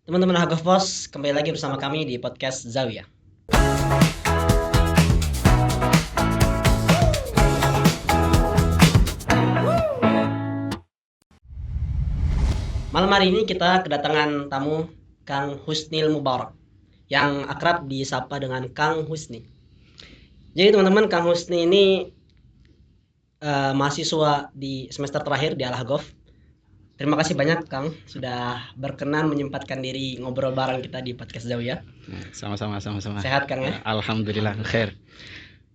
Teman-teman Hagofos, kembali lagi bersama kami di podcast Zawiyah. Malam hari ini kita kedatangan tamu Kang Husnil Mubarak yang akrab disapa dengan Kang Husni. Jadi teman-teman, Kang Husni ini mahasiswa di semester terakhir di Al-Haghof. Terima kasih banyak Kang sudah berkenan menyempatkan diri ngobrol bareng kita di podcast Zawiyah. Sama-sama. Sehat Kang ya? Alhamdulillah khair.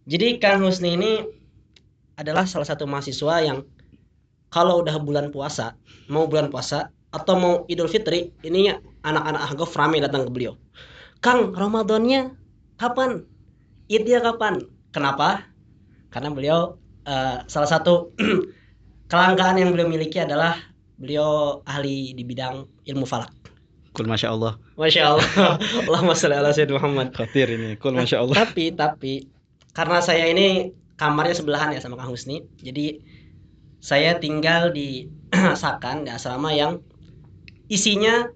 Jadi Kang Husni ini adalah salah satu mahasiswa yang kalau udah bulan puasa atau mau Idul Fitri, ini anak-anak Ahgof ramai datang ke beliau. Kang, Ramadannya kapan? Idnya kapan? Kenapa? Karena beliau salah satu kelangkaan yang beliau miliki adalah beliau ahli di bidang ilmu falak. Kul Masya Allah. Masya Allah. Allahumma sholli ala sayyidina Muhammad. Khatir ini. Kul Masya Allah. Tapi karena saya ini kamarnya sebelahan ya sama Kang Husni, jadi saya tinggal di Sakan, di asrama yang isinya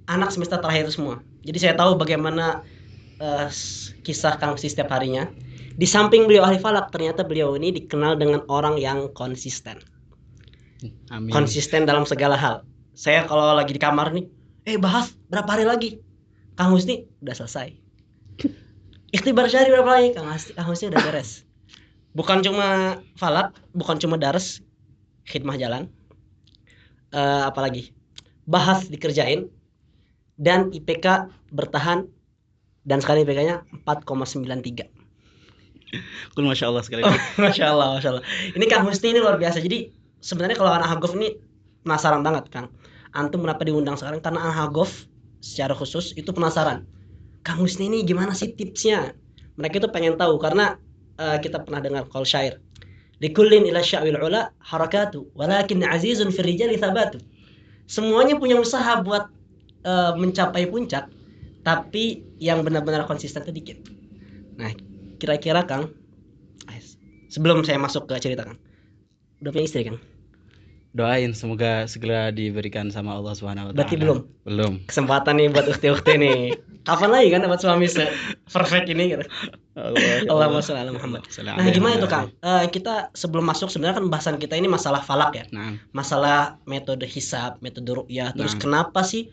anak semester terakhir semua. Jadi saya tahu bagaimana kisah Kang Husni setiap harinya. Di samping beliau ahli falak, ternyata beliau ini dikenal dengan orang yang konsisten. Amin. Konsisten dalam segala hal. Saya kalau lagi di kamar nih, bahas berapa hari lagi? Kang Husni udah selesai. Ikhtibar syahri berapa lagi? Kang Husni udah beres. Bukan cuma falak, bukan cuma dars, khidmah jalan, apalagi bahas dikerjain, dan IPK bertahan, dan sekarang IPK-nya 4,93. Kul Masya Allah sekali. Masya Allah. Ini Kang Husni ini luar biasa. Jadi sebenarnya kalau anak Haghof ini penasaran banget Kang, antum kenapa diundang sekarang? Karena anak Haghof secara khusus itu penasaran, Kang Husni ini gimana sih tipsnya? Mereka itu pengen tahu karena kita pernah dengar qaul syair, likullin ila sya'wil ula harakatu walakin azizun fir rijali thabatu. Semuanya punya usaha buat mencapai puncak, tapi yang benar-benar konsisten itu dikit. Nah, kira-kira Kang, sebelum saya masuk ke cerita Kang, udah punya istri Kang? Doain semoga segera diberikan sama Allah Subhanahu wa taala. Berarti belum. Kesempatan nih buat ukti-ukti nih. Kapan lagi kan dapat suami perfect ini gitu. Allahumma sholli ala Muhammad. Nah, gimana itu Kang? Kita sebelum masuk sebenarnya kan bahasan kita ini masalah falak ya. Masalah metode hisab, metode ru'yah. Terus kenapa sih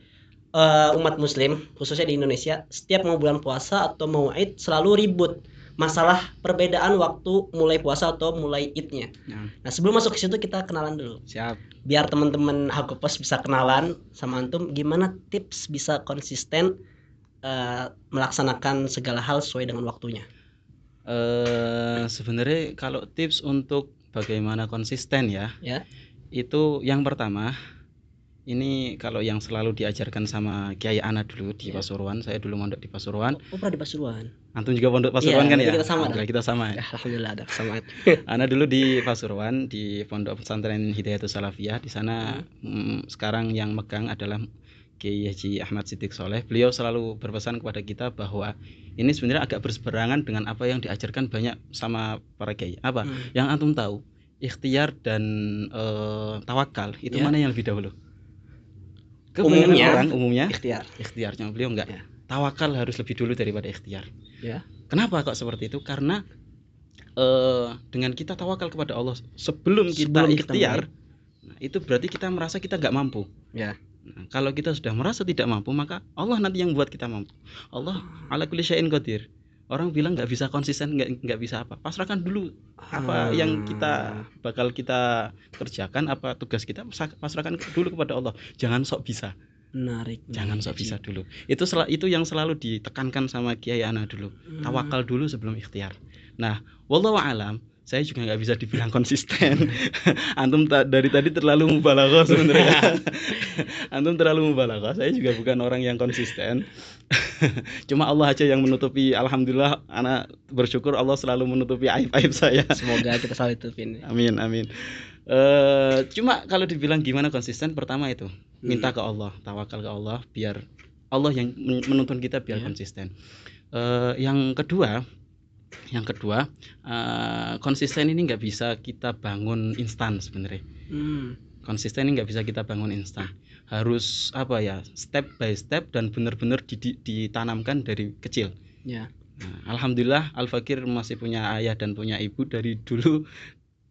umat muslim khususnya di Indonesia setiap mau bulan puasa atau mau Id selalu ribut masalah perbedaan waktu mulai puasa atau mulai Idnya. Nah, sebelum masuk ke situ kita kenalan dulu. Siap. Biar teman-teman Hagopos bisa kenalan sama antum, gimana tips bisa konsisten melaksanakan segala hal sesuai dengan waktunya. Sebenarnya kalau tips untuk bagaimana konsisten ya, itu yang pertama, ini kalau yang selalu diajarkan sama Kiai Ana dulu di Pasuruan. Saya dulu mondok di Pasuruan. Oh, pernah di Pasuruan. Antum juga pondok Pasuruan kan ya? Kita sama ya. Alhamdulillah ada sama. Ana dulu di Pasuruan di Pondok Pesantren Hidayatus Salafiyah. Di sana sekarang yang megang adalah Kiai Haji Ahmad Siddiq Soleh. Beliau selalu berpesan kepada kita bahwa ini sebenarnya agak berseberangan dengan apa yang diajarkan banyak sama para kiai. Apa? Yang antum tahu, ikhtiar dan tawakal itu mana yang lebih dahulu? Umumnya ikhtiarnya, beliau enggak. Tawakal harus lebih dulu daripada ikhtiar. Kenapa kok seperti itu? Karena dengan kita tawakal kepada Allah sebelum kita ikhtiar, nah, itu berarti kita merasa kita enggak mampu. Nah, kalau kita sudah merasa tidak mampu, maka Allah nanti yang buat kita mampu. Allah ala kulli syai'in qadir. Orang bilang nggak bisa konsisten, nggak bisa apa. Pasrahkan dulu apa yang bakal kita kerjakan, apa tugas kita, pasrahkan dulu kepada Allah. Jangan sok bisa. Menarik. Jangan sok bisa dulu. Itu yang selalu ditekankan sama Kiai Ana dulu. Tawakal dulu sebelum ikhtiar. Nah, wallahu a'lam. Saya juga nggak bisa dibilang konsisten. Antum dari tadi terlalu mubalaghah sebenarnya. Antum terlalu mubalaghah. Saya juga bukan orang yang konsisten. Cuma Allah aja yang menutupi. Alhamdulillah, anak bersyukur Allah selalu menutupi aib-aib saya. Semoga kita selalu tutupin. Amin. Cuma kalau dibilang gimana konsisten, pertama itu minta ke Allah, tawakal ke Allah, biar Allah yang menuntun kita biar konsisten. Yang kedua, konsisten ini nggak bisa kita bangun instan sebenarnya. Konsisten ini nggak bisa kita bangun instan. harus apa ya, step by step dan benar-benar ditanamkan dari kecil. Ya. Nah, alhamdulillah Al-Fakir masih punya ayah dan punya ibu. Dari dulu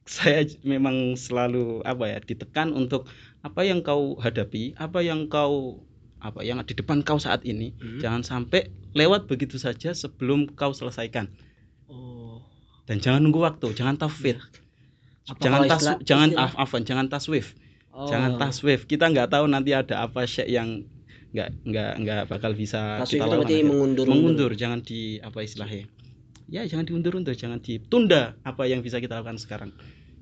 saya memang selalu apa ya, ditekan untuk apa yang kau hadapi, apa yang di depan kau saat ini, jangan sampai lewat begitu saja sebelum kau selesaikan. Dan jangan nunggu waktu, jangan tafwid. Jangan taswif. Jangan taswif. Kita nggak tahu nanti ada apa syekh yang nggak bakal bisa taswif kita lakukan. Mengundur, jangan di apa istilahnya. Ya, jangan diundur-undur, jangan ditunda apa yang bisa kita lakukan sekarang.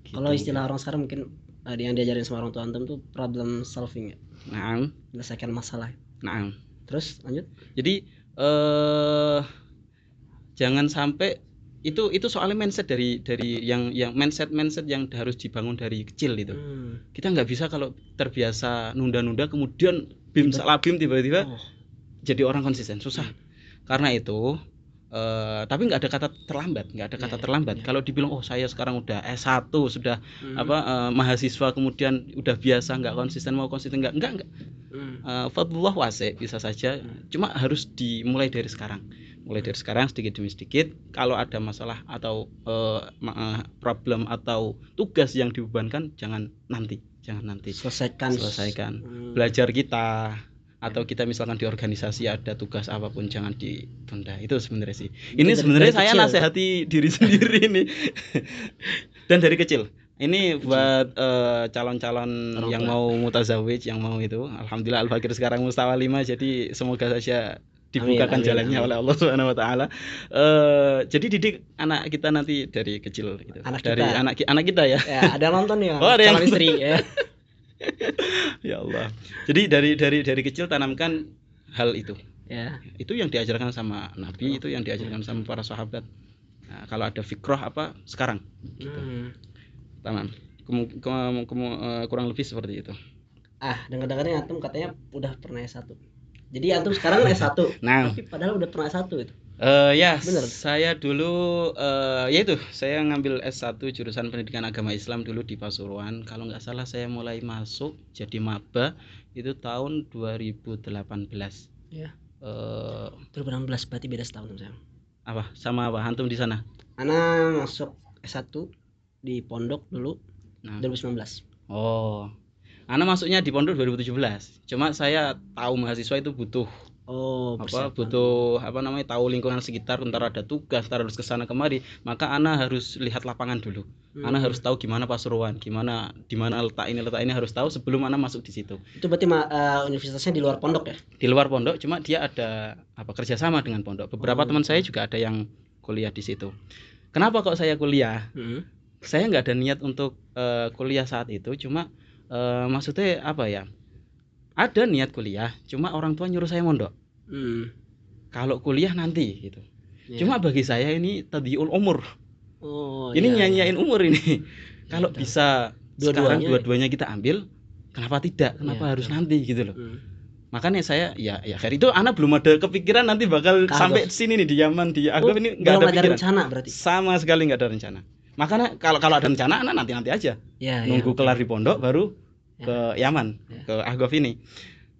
Gitu. Kalau istilah orang sekarang mungkin yang diajarin sama orang tua antum tuh problem solving ya. Naam. Menyelesaikan masalah. Naam. Terus lanjut. Jadi jangan sampai itu soalnya mindset dari yang mindset yang harus dibangun dari kecil itu. Kita nggak bisa kalau terbiasa nunda-nunda kemudian salah bim tiba-tiba jadi orang konsisten, susah. Karena itu tapi nggak ada kata terlambat. Kalau dibilang saya sekarang udah S1 sudah mahasiswa kemudian udah biasa nggak konsisten, mau konsisten enggak. Fadlullah wasi, bisa saja. Cuma harus dimulai dari sekarang. Mulai dari sekarang sedikit demi sedikit. Kalau ada masalah atau problem atau tugas yang dibebankan, jangan nanti. Selesaikan. Belajar kita atau kita misalkan di organisasi ada tugas apapun jangan ditunda. Itu sebenarnya sih. Ini sebenarnya saya nasihati diri sendiri ini. Dan dari kecil. Ini buat calon-calon yang mau mutazawij, yang mau itu. Alhamdulillah Al-Fakir sekarang mustawa 5, jadi semoga saja dibukakan jalannya oleh Allah Subhanahu wa taala. Jadi didik anak kita nanti dari kecil gitu. Anak kita ya. Ada nonton ya. Calon istri ya. Ya Allah. Jadi dari kecil tanamkan hal itu. Ya. Itu yang diajarkan sama Nabi, itu yang diajarkan sama para sahabat. Nah, kalau ada fikrah apa sekarang gitu. Tamam. Kurang lebih seperti itu. Dengar-dengarnya antum katanya udah pernah S1. Jadi antum sekarang S1. Tapi padahal udah pernah S1 itu. Ya, bener. Saya dulu yaitu saya ngambil S1 jurusan Pendidikan Agama Islam dulu di Pasuruan. Kalau nggak salah saya mulai masuk jadi maba itu tahun 2018. Ya. 2016 berarti beda setahun sama saya. Sama apa? Antum di sana? Ana masuk S1 di pondok dulu 2019. Ana masuknya di pondok 2017. Cuma saya tahu mahasiswa itu butuh tahu lingkungan sekitar, entar ada tugas, entar harus kesana kemari, maka Ana harus lihat lapangan dulu. Ana harus tahu gimana Pasuruan, di mana letak ini harus tahu sebelum Ana masuk di situ. Itu berarti universitasnya di luar pondok ya? Di luar pondok, cuma dia ada kerjasama dengan pondok. Beberapa teman saya juga ada yang kuliah di situ. Kenapa kok saya kuliah? Saya nggak ada niat untuk kuliah saat itu, cuma maksudnya apa ya? Ada niat kuliah, cuma orang tua nyuruh saya mondok. Kalau kuliah nanti gitu. Cuma bagi saya ini tadiul umur. Ini nyanyain umur ini. Kalau bisa sekarang dua-duanya kita ambil, kenapa tidak? Kenapa harus nanti gitu loh. Makanya saya ya itu anak belum ada kepikiran nanti bakal sampai sini nih di Yaman, di Agam ini nggak ada pikiran. Rencana berarti. Sama sekali nggak ada rencana. Makanya kalau ada rencana anak nanti aja. Nunggu kelar di pondok baru ke Yaman, ke Agaf ini.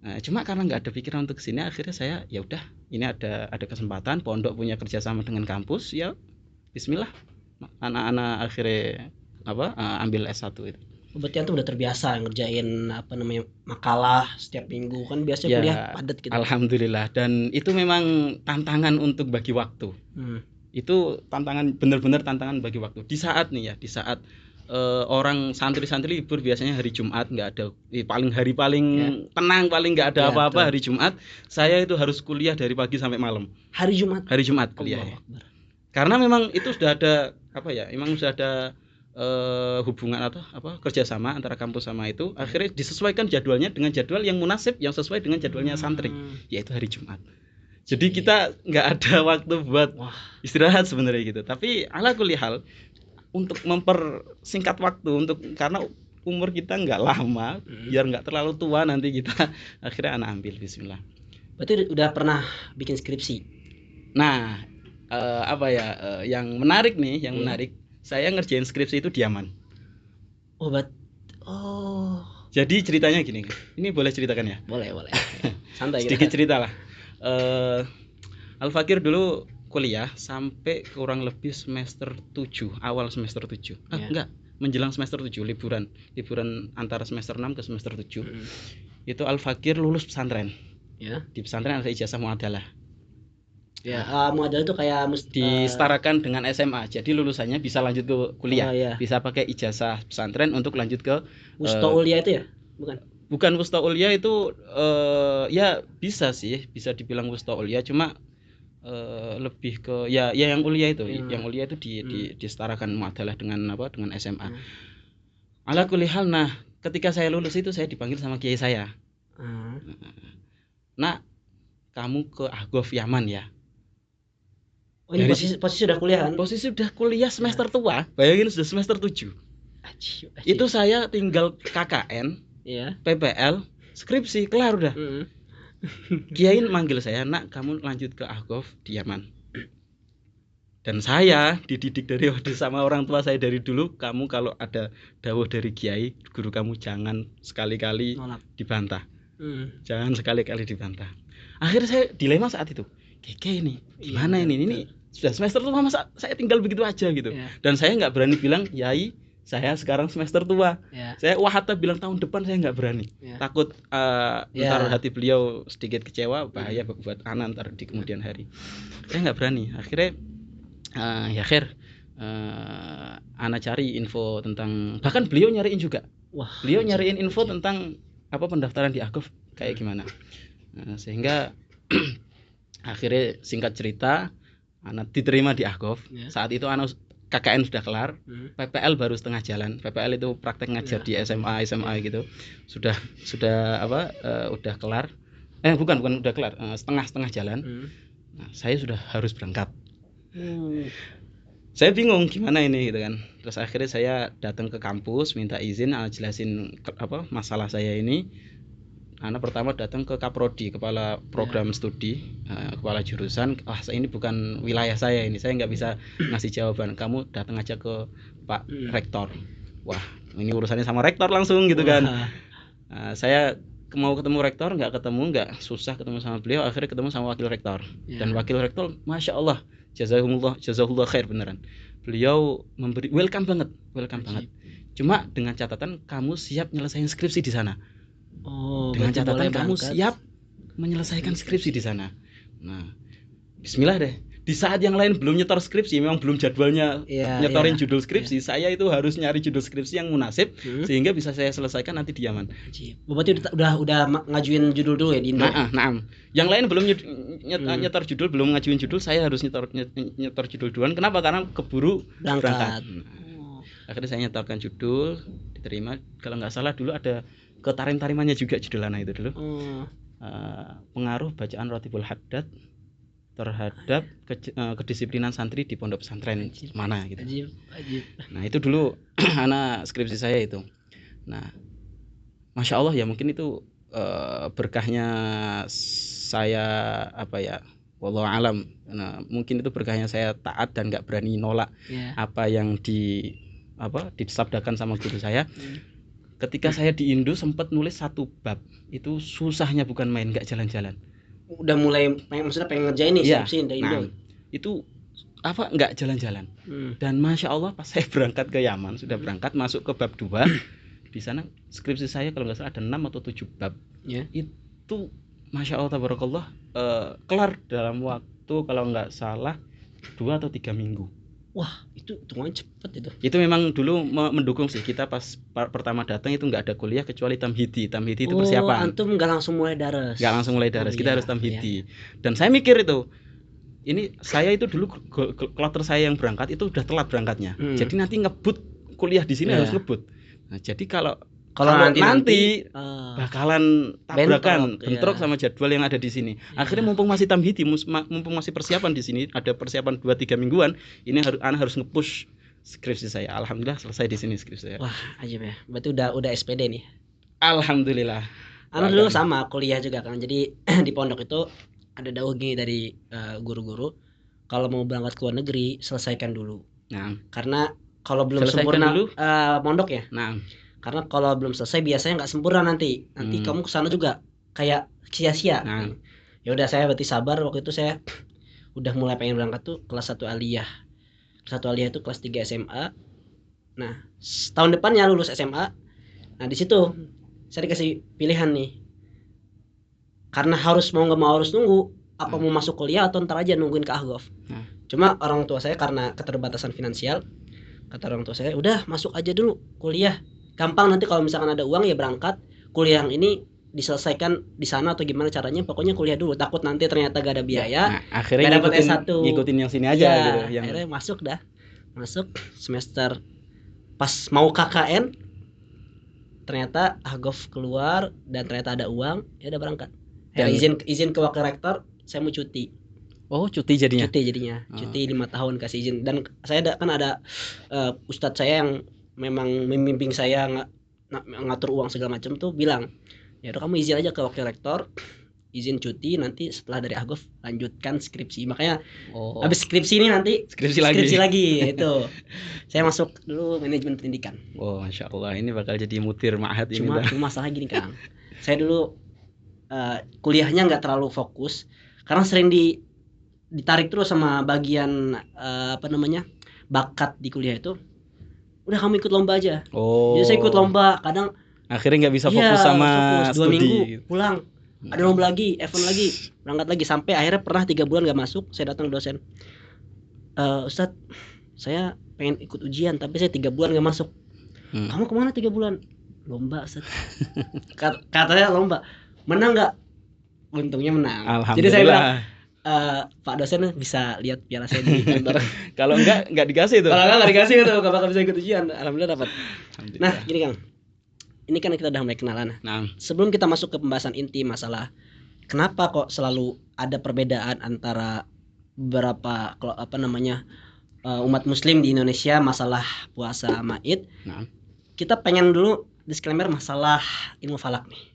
Nah, cuma karena nggak ada pikiran untuk kesini, akhirnya saya ya udah, ini ada kesempatan, pondok punya kerjasama dengan kampus, ya Bismillah, anak-anak akhirnya ambil S1 itu. Berarti antum udah terbiasa ngerjain makalah setiap minggu, kan biasanya kuliah padat gitu. Alhamdulillah, dan itu memang tantangan untuk bagi waktu. Itu tantangan, benar-benar tantangan bagi waktu. Di saat orang santri-santri libur biasanya hari Jumat, nggak ada hari paling tenang, paling nggak ada apa-apa hari Jumat. Saya itu harus kuliah dari pagi sampai malam. Hari Jumat kuliah. Karena memang itu sudah ada memang sudah ada hubungan atau kerjasama antara kampus sama itu. Akhirnya disesuaikan jadwalnya dengan jadwal yang munasib, yang sesuai dengan jadwalnya santri, yaitu hari Jumat. Jadi kita nggak ada waktu buat istirahat sebenarnya gitu. Tapi ala kulli hal, untuk mempersingkat waktu, karena umur kita nggak lama, biar nggak terlalu tua nanti kita, akhirnya anak ambil Bismillah. Berarti udah pernah bikin skripsi? Nah, yang menarik nih, yang menarik, saya ngerjain skripsi itu di Yaman. Jadi ceritanya gini. Ini boleh ceritakan ya? Boleh. Santai sedikit cerita lah. Al-Fakir dulu kuliah sampai kurang lebih semester 7, awal semester 7. Enggak, menjelang semester 7, liburan antara semester 6 ke semester 7. Itu Al-Fakir lulus pesantren. Ya. Di pesantren ada ijazah muadalah. Ya, muadalah itu kayak disetarakan dengan SMA. Jadi lulusannya bisa lanjut ke kuliah. Bisa pakai ijazah pesantren untuk lanjut ke Wustaulia itu ya? Bukan Wustaulia itu ya bisa sih, bisa dibilang Wustaulia, cuma lebih ke ya yang ulia itu. Yang ulia itu disetarakan muadalah dengan dengan SMA. Ala kulli hal, nah ketika saya lulus itu saya dipanggil sama kiai saya. Nah, kamu ke Ahgof Yaman ya. Oh, ini posisi sudah kuliah kan? Posisi sudah kuliah semester tua. Bayangin sudah semester 7. Itu saya tinggal KKN, PPL, skripsi kelar udah. Kiai manggil saya, "Nak, kamu lanjut ke Ahgof di Yaman." Dan saya dididik dari sama orang tua saya dari dulu, kamu kalau ada dawuh dari kiai, guru kamu jangan sekali-kali dibantah. Jangan sekali-kali dibantah. Akhirnya saya dilema saat itu. Keke ini gimana ini sudah semester tua, masa saya tinggal begitu aja gitu. Dan saya nggak berani bilang, "Yai, saya sekarang semester tua." Saya hatta bilang tahun depan saya nggak berani. Takut ntar hati beliau sedikit kecewa, bahaya buat anak ntar di kemudian hari. Saya nggak berani. Akhirnya anak cari info tentang, bahkan beliau nyariin juga. Beliau nyariin info tentang pendaftaran di Ahgof kayak gimana. Sehingga akhirnya singkat cerita, anak diterima di Ahgof. Saat itu anak KKN sudah kelar, PPL baru setengah jalan. PPL itu praktek ngajar di SMA gitu. Sudah udah kelar. Bukan udah kelar, setengah jalan. Nah, saya sudah harus berangkat. Saya bingung gimana ini gitu kan. Terus akhirnya saya datang ke kampus, minta izin, jelasin masalah saya ini. Anak pertama datang ke Kaprodi, kepala program studi, kepala jurusan. Ini bukan wilayah saya ini, saya nggak bisa ngasih jawaban. Kamu datang aja ke Pak Rektor. Wah, ini urusannya sama Rektor langsung gitu kan. Saya mau ketemu Rektor, nggak susah ketemu sama beliau. Akhirnya ketemu sama Wakil Rektor. Dan Wakil Rektor, Masya Allah, jazahullah khair beneran. Beliau memberi welcome banget. Cuma dengan catatan kamu siap nyelesain skripsi di sana. Dengan catatan kamu siap menyelesaikan skripsi di sana. Nah, bismillah deh. Di saat yang lain belum nyetor skripsi, memang belum jadwalnya nyetorin judul skripsi, saya itu harus nyari judul skripsi yang munasib sehingga bisa saya selesaikan nanti di Yaman. Berarti udah ngajuin judul dulu ya di Indo. Nah. Yang lain belum nyetor judul, belum ngajuin judul, saya harus nyetor judul duluan. Kenapa? Karena keburu berangkat. Akhirnya saya nyetorkan judul, diterima. Kalau nggak salah dulu ada ketarim-tarimannya juga judul anak itu dulu. Pengaruh bacaan Rotibul Haddad terhadap kedisiplinan santri di pondok pesantren mana gitu. Ajib. Nah, itu dulu anak skripsi saya itu. Nah, Masya Allah ya, mungkin itu berkahnya saya wallahu alam. Nah, mungkin itu berkahnya saya taat dan nggak berani nolak apa yang disabdakan sama guru saya. Ketika saya di Indo sempat nulis 1 bab, itu susahnya bukan main, nggak jalan-jalan. Udah mulai pengen ngerjain nih skripsi dari Indo. Itu nggak jalan-jalan. Dan Masya Allah pas saya berangkat ke Yaman, sudah berangkat masuk ke bab 2, di sana skripsi saya kalau nggak salah ada 6 atau 7 bab. Itu Masya Allah tabarakallah, kelar dalam waktu kalau nggak salah 2 atau 3 minggu. Wah, itu hitungannya cepet itu. Itu memang dulu mendukung sih, kita pas pertama datang itu nggak ada kuliah kecuali tamhidi. Tamhidi itu persiapan. Antum nggak langsung mulai daras. Kita harus tamhidi. Dan saya mikir itu, ini saya itu dulu kloter saya yang berangkat itu udah telat berangkatnya. Jadi nanti ngebut kuliah di sini harus ngebut. Nah, jadi kalau nanti bakalan tabrakan, bentrok sama jadwal yang ada di sini. Akhirnya mumpung masih tamhidi, mumpung masih persiapan di sini, ada persiapan 2-3 mingguan, ini harus nge-push skripsi saya. Alhamdulillah selesai di sini skripsi saya. Wah, ajib ya. Berarti udah SPD nih. Alhamdulillah. Dulu sama kuliah juga kan. Jadi di pondok itu ada dawuh gini dari guru-guru, kalau mau berangkat ke luar negeri selesaikan dulu. Nah, karena kalau belum sempurna mondok ya. Nah, Karena kalau belum selesai biasanya nggak sempurna nanti kamu kesana juga kayak sia-sia. Ya udah saya berarti sabar. Waktu itu saya udah mulai pengen berangkat tuh kelas 1 aliyah. Kelas 1 aliyah itu kelas 3 SMA. Nah tahun depannya lulus SMA. Nah di situ saya dikasih pilihan nih, karena harus mau nggak mau harus nunggu apa mau masuk kuliah atau ntar aja nungguin ke Ahgof. Cuma orang tua saya karena keterbatasan finansial, kata orang tua saya udah masuk aja dulu kuliah, gampang nanti kalau misalkan ada uang ya berangkat, kuliah yang ini diselesaikan di sana atau gimana caranya, pokoknya kuliah dulu, takut nanti ternyata gak ada biaya. Akhirnya gak dapet S1, ngikutin yang sini aja gitu. Akhirnya masuk semester pas mau KKN ternyata Ahgof keluar dan ternyata ada uang, ya udah berangkat. Izin ke wakil rektor, saya mau cuti. Oh, cuti jadinya. Cuti 5 tahun kasih izin. Dan saya kan ada ustadz saya yang memang membimbing saya ngatur uang segala macam tuh bilang, ya udah kamu izin aja ke wakil rektor, izin cuti, nanti setelah dari Ahgof lanjutkan skripsi. Makanya habis skripsi ini nanti skripsi lagi itu. Saya masuk dulu manajemen pendidikan. Masya Allah, ini bakal jadi mutir ma'had ini. Cuma masalah gini Kang, saya dulu kuliahnya nggak terlalu fokus karena sering ditarik terus sama bagian bakat di kuliah itu. Udah kamu ikut lomba aja. Jadi saya ikut lomba, kadang akhirnya nggak bisa fokus sama studi. 2 minggu pulang, ada lomba lagi, event lagi, berangkat lagi, sampai akhirnya pernah 3 bulan nggak masuk. Saya datang ke dosen, Ustadz saya pengen ikut ujian tapi saya 3 bulan nggak masuk. Kamu kemana 3 bulan? Lomba Ustadz. Katanya lomba, menang nggak? Untungnya menang. Jadi saya bilang, Pak dosen bisa lihat piala saya di kantor. Kalau enggak dikasih tuh. Kalau enggak dikasih tuh, enggak bakal bisa ikut ujian. Alhamdulillah dapat. Nah, gini Kang. Ini kan kita udah mulai kenalan. Sebelum kita masuk ke pembahasan inti masalah kenapa kok selalu ada perbedaan antara beberapa umat muslim di Indonesia masalah puasa sama Id. Kita pengen dulu disclaimer masalah ilmu falak nih.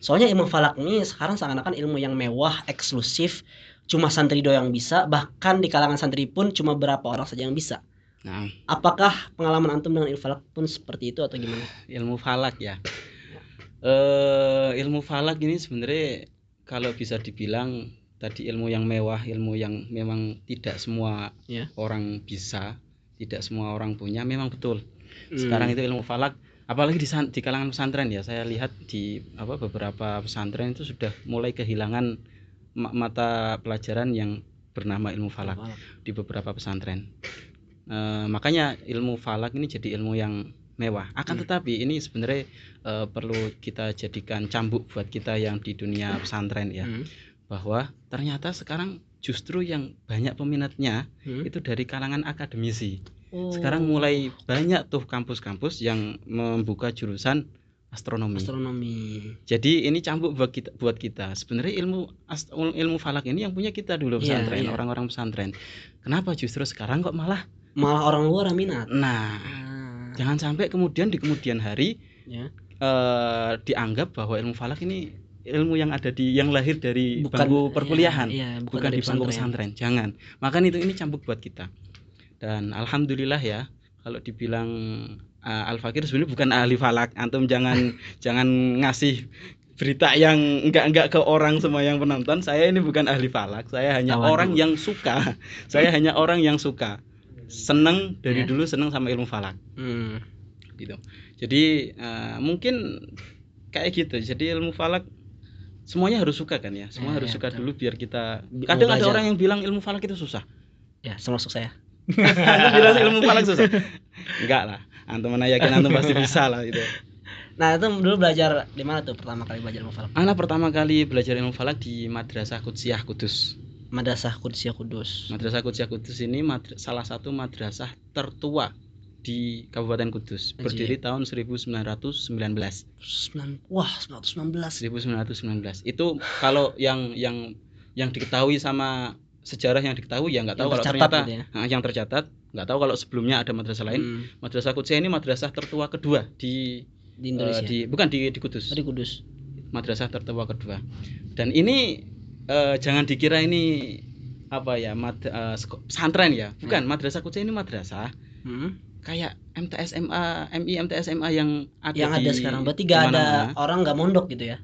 Soalnya ilmu falak ini sekarang seakan-akan ilmu yang mewah, eksklusif, cuma santri doang yang bisa, bahkan di kalangan santri pun cuma berapa orang saja yang bisa. Apakah pengalaman antum dengan ilmu falak pun seperti itu atau gimana? Ilmu falak ya. Ilmu falak ini sebenarnya kalau bisa dibilang tadi ilmu yang mewah, ilmu yang memang tidak semua orang bisa, tidak semua orang punya, memang betul. Sekarang itu ilmu falak, apalagi di kalangan pesantren ya, saya lihat di beberapa pesantren itu sudah mulai kehilangan mata pelajaran yang bernama ilmu falak di beberapa pesantren. Makanya ilmu falak ini jadi ilmu yang mewah. Akan tetapi ini sebenarnya perlu kita jadikan cambuk buat kita yang di dunia pesantren ya, bahwa ternyata sekarang justru yang banyak peminatnya itu dari kalangan akademisi. Sekarang mulai banyak tuh kampus-kampus yang membuka jurusan astronomi. Jadi ini cambuk buat kita. Sebenarnya ilmu falak ini yang punya kita dulu pesantren, orang-orang pesantren. Kenapa justru sekarang kok malah orang luar minat? Jangan sampai kemudian di kemudian hari dianggap bahwa ilmu falak ini ilmu yang lahir dari bangku perkuliahan, bukan di bangku pesantren. Jangan. Makanya ini cambuk buat kita. Dan alhamdulillah ya, kalau dibilang Al-Fakir sebenarnya bukan ahli falak. Antum jangan ngasih berita yang enggak ke orang semua yang penonton. Saya ini bukan ahli falak. Saya hanya orang yang suka. Seneng dari dulu, seneng sama ilmu falak. Gitu. Jadi mungkin kayak gitu. Jadi ilmu falak semuanya harus suka kan ya. Semua harus suka dulu biar kita. Kadang ada orang yang bilang ilmu falak itu susah. Ya, termasuk saya. Antum bilang ilmu falak susah. Enggak lah. Antum mana yakin antum pasti bisa lah itu. Nah, itu dulu belajar di mana tuh pertama kali belajar ilmu falak? Ana pertama kali belajar ilmu falak di Madrasah Qudsiyah Kudus. Madrasah Qudsiyah Kudus. Madrasah Qudsiyah Kudus ini salah satu madrasah tertua di Kabupaten Kudus. Berdiri tahun 1919. Wah, 1919. Itu kalau yang diketahui sama sejarah yang diketahui ya, nggak tahu kalau ternyata gitu ya? Yang tercatat, nggak tahu kalau sebelumnya ada madrasah lain. Madrasah Qudsiyah ini madrasah tertua kedua di Indonesia. Bukan di Kudus. Di Kudus. Madrasah tertua kedua. Dan ini jangan dikira ini pesantren ya. Bukan, Madrasah Qudsiyah ini madrasah. kayak MTS MA, MI MTS MA yang ada sekarang. Berarti nggak ada orang nggak mondok gitu ya?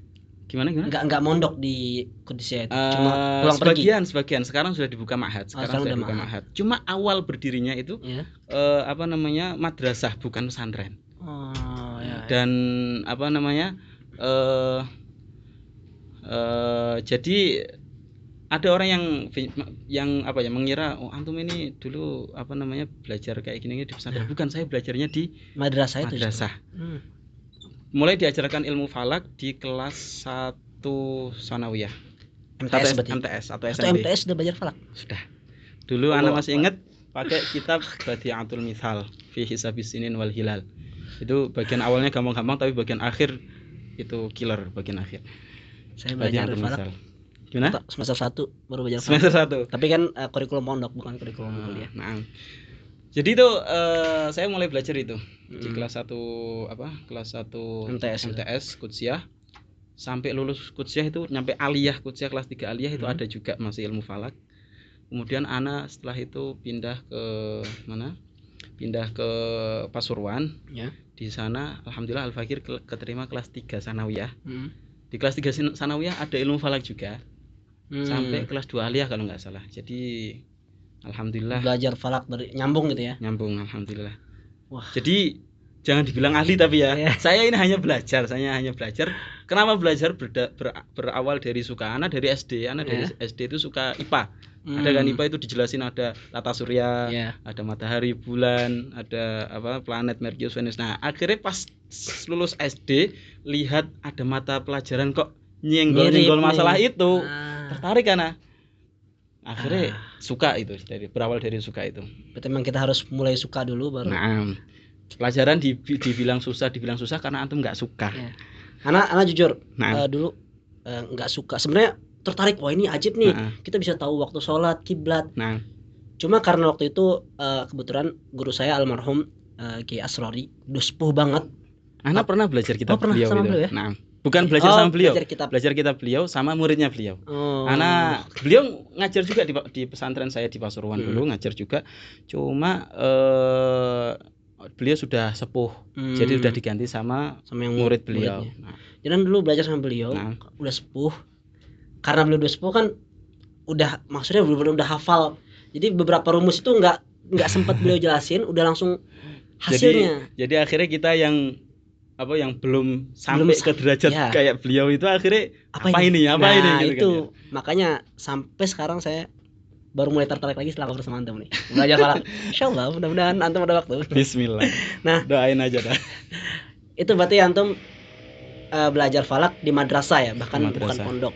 Gimana? Nggak mondok di Qudusiyah itu, cuma pulang sebagian sekarang sudah dibuka ma'had. Sekarang sudah dibuka ma'had. Cuma awal berdirinya itu madrasah bukan pesantren. Dan jadi ada orang yang mengira antum ini dulu belajar kayak gini di pesantren. Bukan, saya belajarnya di madrasah. Mulai diajarkan ilmu falak di kelas 1 sanawiyah. MTS atau SMP. MTS udah belajar falak? Sudah. Dulu anak masih ingat pakai kitab Badi'atul Mithal fi Hisabis Sinin wal Hilal. Itu bagian awalnya gampang-gampang, tapi bagian akhir itu killer, bagian akhir. Saya belajar falak. Gimana? Semester 1 baru belajar falak. Semester 1. Tapi kan kurikulum pondok, bukan kurikulum kuliah. Nah. Jadi itu saya mulai belajar itu di kelas 1 MTS Qudusiyah. Sampai lulus Qudusiyah itu nyampe aliyah Qudusiyah kelas 3 aliyah itu ada juga masih ilmu falak. Kemudian ana setelah itu pindah ke mana? Pindah ke Pasuruan. Ya. Di sana alhamdulillah Al-Fakir keterima kelas 3 sanawiyah. Di kelas 3 sanawiyah ada ilmu falak juga. Sampai kelas 2 aliyah kalau nggak salah. Jadi alhamdulillah belajar falak nyambung gitu ya. Nyambung alhamdulillah. Wah. Jadi jangan dibilang ahli tapi ya. Saya ini hanya belajar. Kenapa belajar? Berawal dari suka. Anak dari SD. Dari SD itu suka IPA. Ada kan IPA itu dijelasin ada tata surya, ada matahari, bulan, ada planet Merkurius, Venus. Nah, akhirnya pas lulus SD lihat ada mata pelajaran kok nyenggol masalah itu. Tertarik karena akhirnya suka itu, berawal dari suka itu. Berarti memang kita harus mulai suka dulu baru. Nah, pelajaran dibilang susah karena antum nggak suka. Anak jujur, dulu nggak suka. Sebenarnya tertarik, wah ini ajib nih. Kita bisa tahu waktu sholat, kiblat. Cuma karena waktu itu kebetulan guru saya almarhum Ki Asrori, udah sepuh banget. Anak pernah belajar kitab beliau itu. Ya? Nah, bukan belajar sama beliau, belajar kitab beliau sama muridnya beliau. Anak beliau ngajar juga di pesantren saya di Pasuruan dulu, ngajar juga. Cuma beliau sudah sepuh, jadi sudah diganti sama yang murid beliau. Jadi dulu belajar sama beliau, udah sepuh. Karena beliau udah sepuh kan, maksudnya udah hafal. Jadi beberapa rumus itu nggak sempat beliau jelasin, udah langsung hasilnya. Jadi akhirnya kita yang belum sampai ke derajat kayak beliau itu akhirnya apa ini gitu itu kan, ya. Makanya sampai sekarang saya baru mulai tertarik lagi setelah ngobrol sama antum nih belajar falak. Insyaallah mudah-mudahan antum ada waktu. Bismillah. Nah, doain aja dah. Itu berarti antum belajar falak di madrasah ya, bahkan bukan pondok.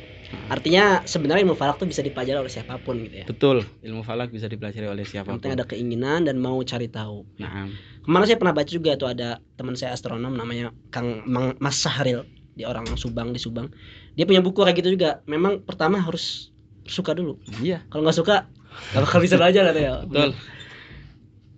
Artinya sebenarnya ilmu falak tuh bisa dipelajari oleh siapapun gitu ya. Betul, ilmu falak bisa dipelajari oleh siapapun. Penting ada keinginan dan mau cari tahu. Nah, kemarin saya pernah baca juga tuh ada teman saya astronom namanya Kang Mas Sahril, dia orang Subang di Subang. Dia punya buku kayak gitu juga. Memang pertama harus suka dulu. Iya. Kalau nggak suka nggak bakal bisa belajar katanya. Betul.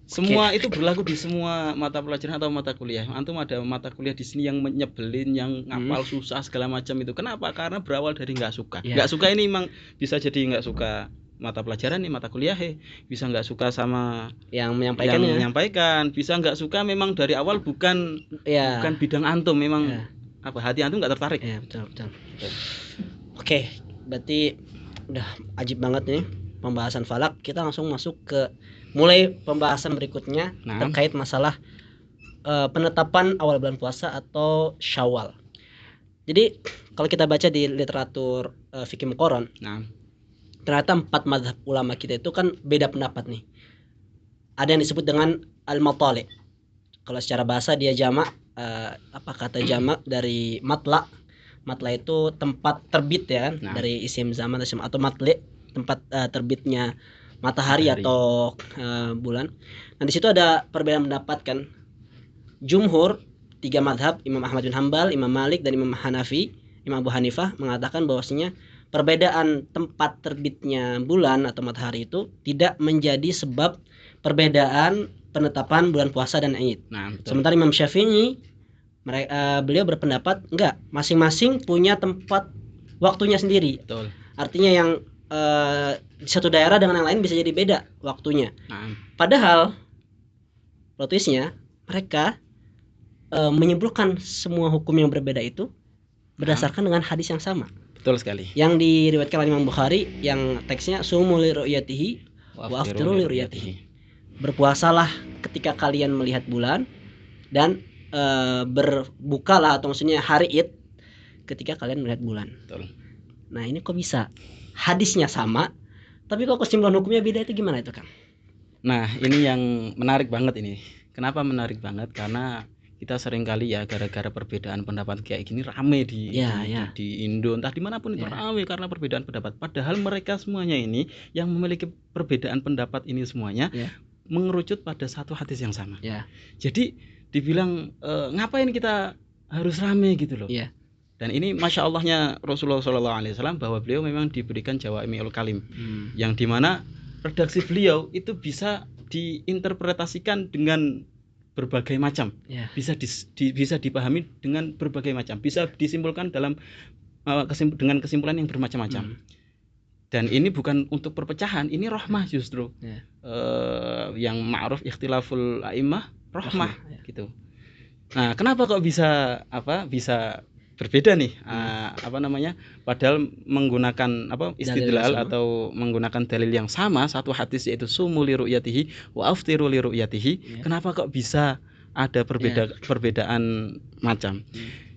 Semua itu berlaku di semua mata pelajaran atau mata kuliah. Antum ada mata kuliah di sini yang nyebelin, yang ngapal susah segala macam itu. Kenapa? Karena berawal dari nggak suka. Nggak suka ini memang bisa jadi nggak suka mata pelajaran nih, mata kuliah bisa nggak suka sama yang menyampaikan. Bisa nggak suka memang dari awal bukan bidang antum, memang hati antum nggak tertarik. Iya, betul. Oke, berarti udah ajib banget nih pembahasan falak. Kita langsung masuk ke mulai pembahasan berikutnya terkait masalah penetapan awal bulan puasa atau Syawal. Jadi kalau kita baca di literatur fikih Muqarrar, ternyata 4 mazhab ulama kita itu kan beda pendapat nih. Ada yang disebut dengan al-matali'. Kalau secara bahasa dia jamak, kata jamak dari matla'. Matla' itu tempat terbit ya kan, dari isim zaman atau matli', tempat terbitnya matahari atau bulan. Nah di situ ada perbedaan pendapat kan. Jumhur 3 madhab, Imam Ahmad bin Hanbal, Imam Malik dan Imam Hanafi, Imam Abu Hanifah mengatakan bahwasanya perbedaan tempat terbitnya bulan atau matahari itu tidak menjadi sebab perbedaan penetapan bulan puasa dan Id. Sementara Imam Syafi'i beliau berpendapat enggak, masing-masing punya tempat waktunya sendiri. Betul. Artinya yang di satu daerah dengan yang lain bisa jadi beda waktunya. Padahal plot twistnya mereka menyimpulkan semua hukum yang berbeda itu berdasarkan dengan hadis yang sama. Betul sekali. Yang diriwayatkan oleh Imam Bukhari yang teksnya sumu li ru'yatihi wa aftiru li ru'yatihi. Berpuasalah ketika kalian melihat bulan dan berbukalah atau maksudnya hari Id ketika kalian melihat bulan. Betul. Nah, ini kok bisa hadisnya sama tapi kok kesimpulan hukumnya beda, itu gimana itu, Kang? Nah, ini yang menarik banget ini. Kenapa menarik banget? Karena kita sering kali ya gara-gara perbedaan pendapat kayak gini rame di Indo, entah dimanapun itu rame karena perbedaan pendapat. Padahal mereka semuanya ini yang memiliki perbedaan pendapat ini semuanya mengerucut pada satu hadis yang sama. Jadi dibilang ngapain kita harus rame gitu loh. Dan ini masya Allahnya Rasulullah SAW bahwa beliau memang diberikan jawami'ul kalim, yang dimana redaksi beliau itu bisa diinterpretasikan dengan berbagai macam, bisa dipahami dengan berbagai macam, bisa disimpulkan dalam dengan kesimpulan yang bermacam-macam. Dan ini bukan untuk perpecahan, ini rahmah justru. Yang ma'ruf ikhtilaful a'immah rahmah gitu. Nah, kenapa kok bisa berbeda nih? Padahal menggunakan istidlal atau menggunakan dalil yang sama, satu hadis yaitu sumu li ru'yatihi wa aftiru li ru'yatihi. Kenapa kok bisa ada perbedaan macam?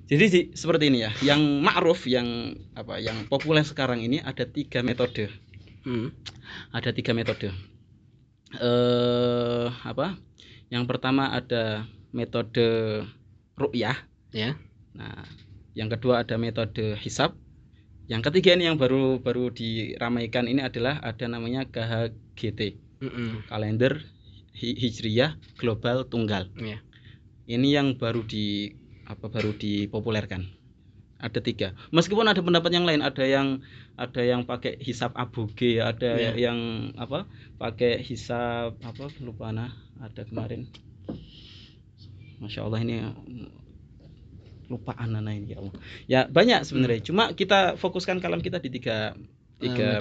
Jadi seperti ini ya. Yang ma'ruf, yang populer sekarang ini ada 3 metode. Ada 3 metode. Yang pertama ada metode ru'yah. Nah, yang kedua ada metode hisab. Yang ketiga ini yang baru diramaikan ini adalah ada namanya KHGT, kalender hijriyah global tunggal. Ini yang baru dipopulerkan. Ada 3. Meskipun ada pendapat yang lain, ada yang pakai hisab aboge, ada yang pakai hisab lupa ada kemarin. Masya Allah, ini lupaan ini ya Allah. Ya banyak sebenarnya. Cuma kita fokuskan kalam kita di tiga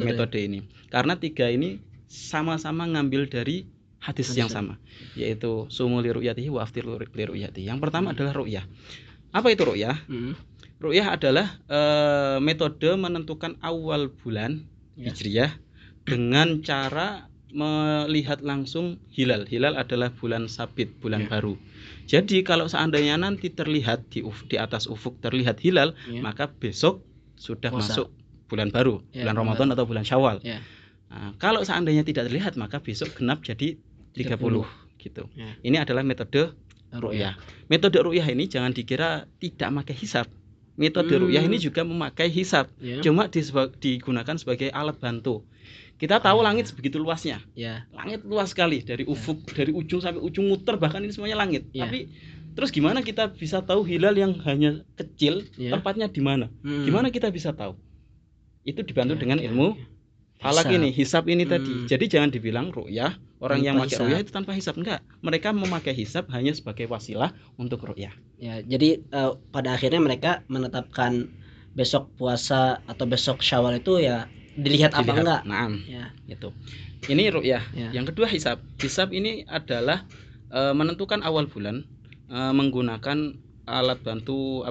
metode ini. Karena 3 ini sama-sama ngambil dari hadis yang sama, yaitu sumu li ru'yatihi wa aftir li ru'yatihi. Yang pertama adalah ru'yah. Apa itu ru'yah? Ru'yah adalah metode menentukan awal bulan hijriyah dengan cara melihat langsung hilal. Hilal adalah bulan sabit, bulan baru. Jadi kalau seandainya nanti terlihat di atas ufuk terlihat hilal, maka besok sudah masuk bulan baru, bulan Ramadan atau bulan Syawal. Nah, kalau seandainya tidak terlihat, maka besok genap jadi 30 gitu. Ini adalah metode ru'yah. Metode ru'yah ini jangan dikira tidak pakai hisab. Metode ru'yah ini juga memakai hisab, cuma digunakan sebagai alat bantu. Kita tahu langit sebegitu luasnya, langit luas sekali dari ufuk, dari ujung sampai ujung muter, bahkan ini semuanya langit. Tapi terus gimana kita bisa tahu hilal yang hanya kecil, tempatnya di mana? Gimana kita bisa tahu? Itu dibantu dengan ilmu falak ini, hisab ini tadi. Jadi jangan dibilang ru'yah, orang yang pakai ru'yah itu tanpa hisab, enggak. Mereka memakai hisab hanya sebagai wasilah untuk ru'yah. Jadi pada akhirnya mereka menetapkan besok puasa atau besok Syawal itu dilihat apa enggak. Gitu. Ini ru'yah. Yang kedua hisab. Hisab ini adalah menentukan awal bulan menggunakan alat bantu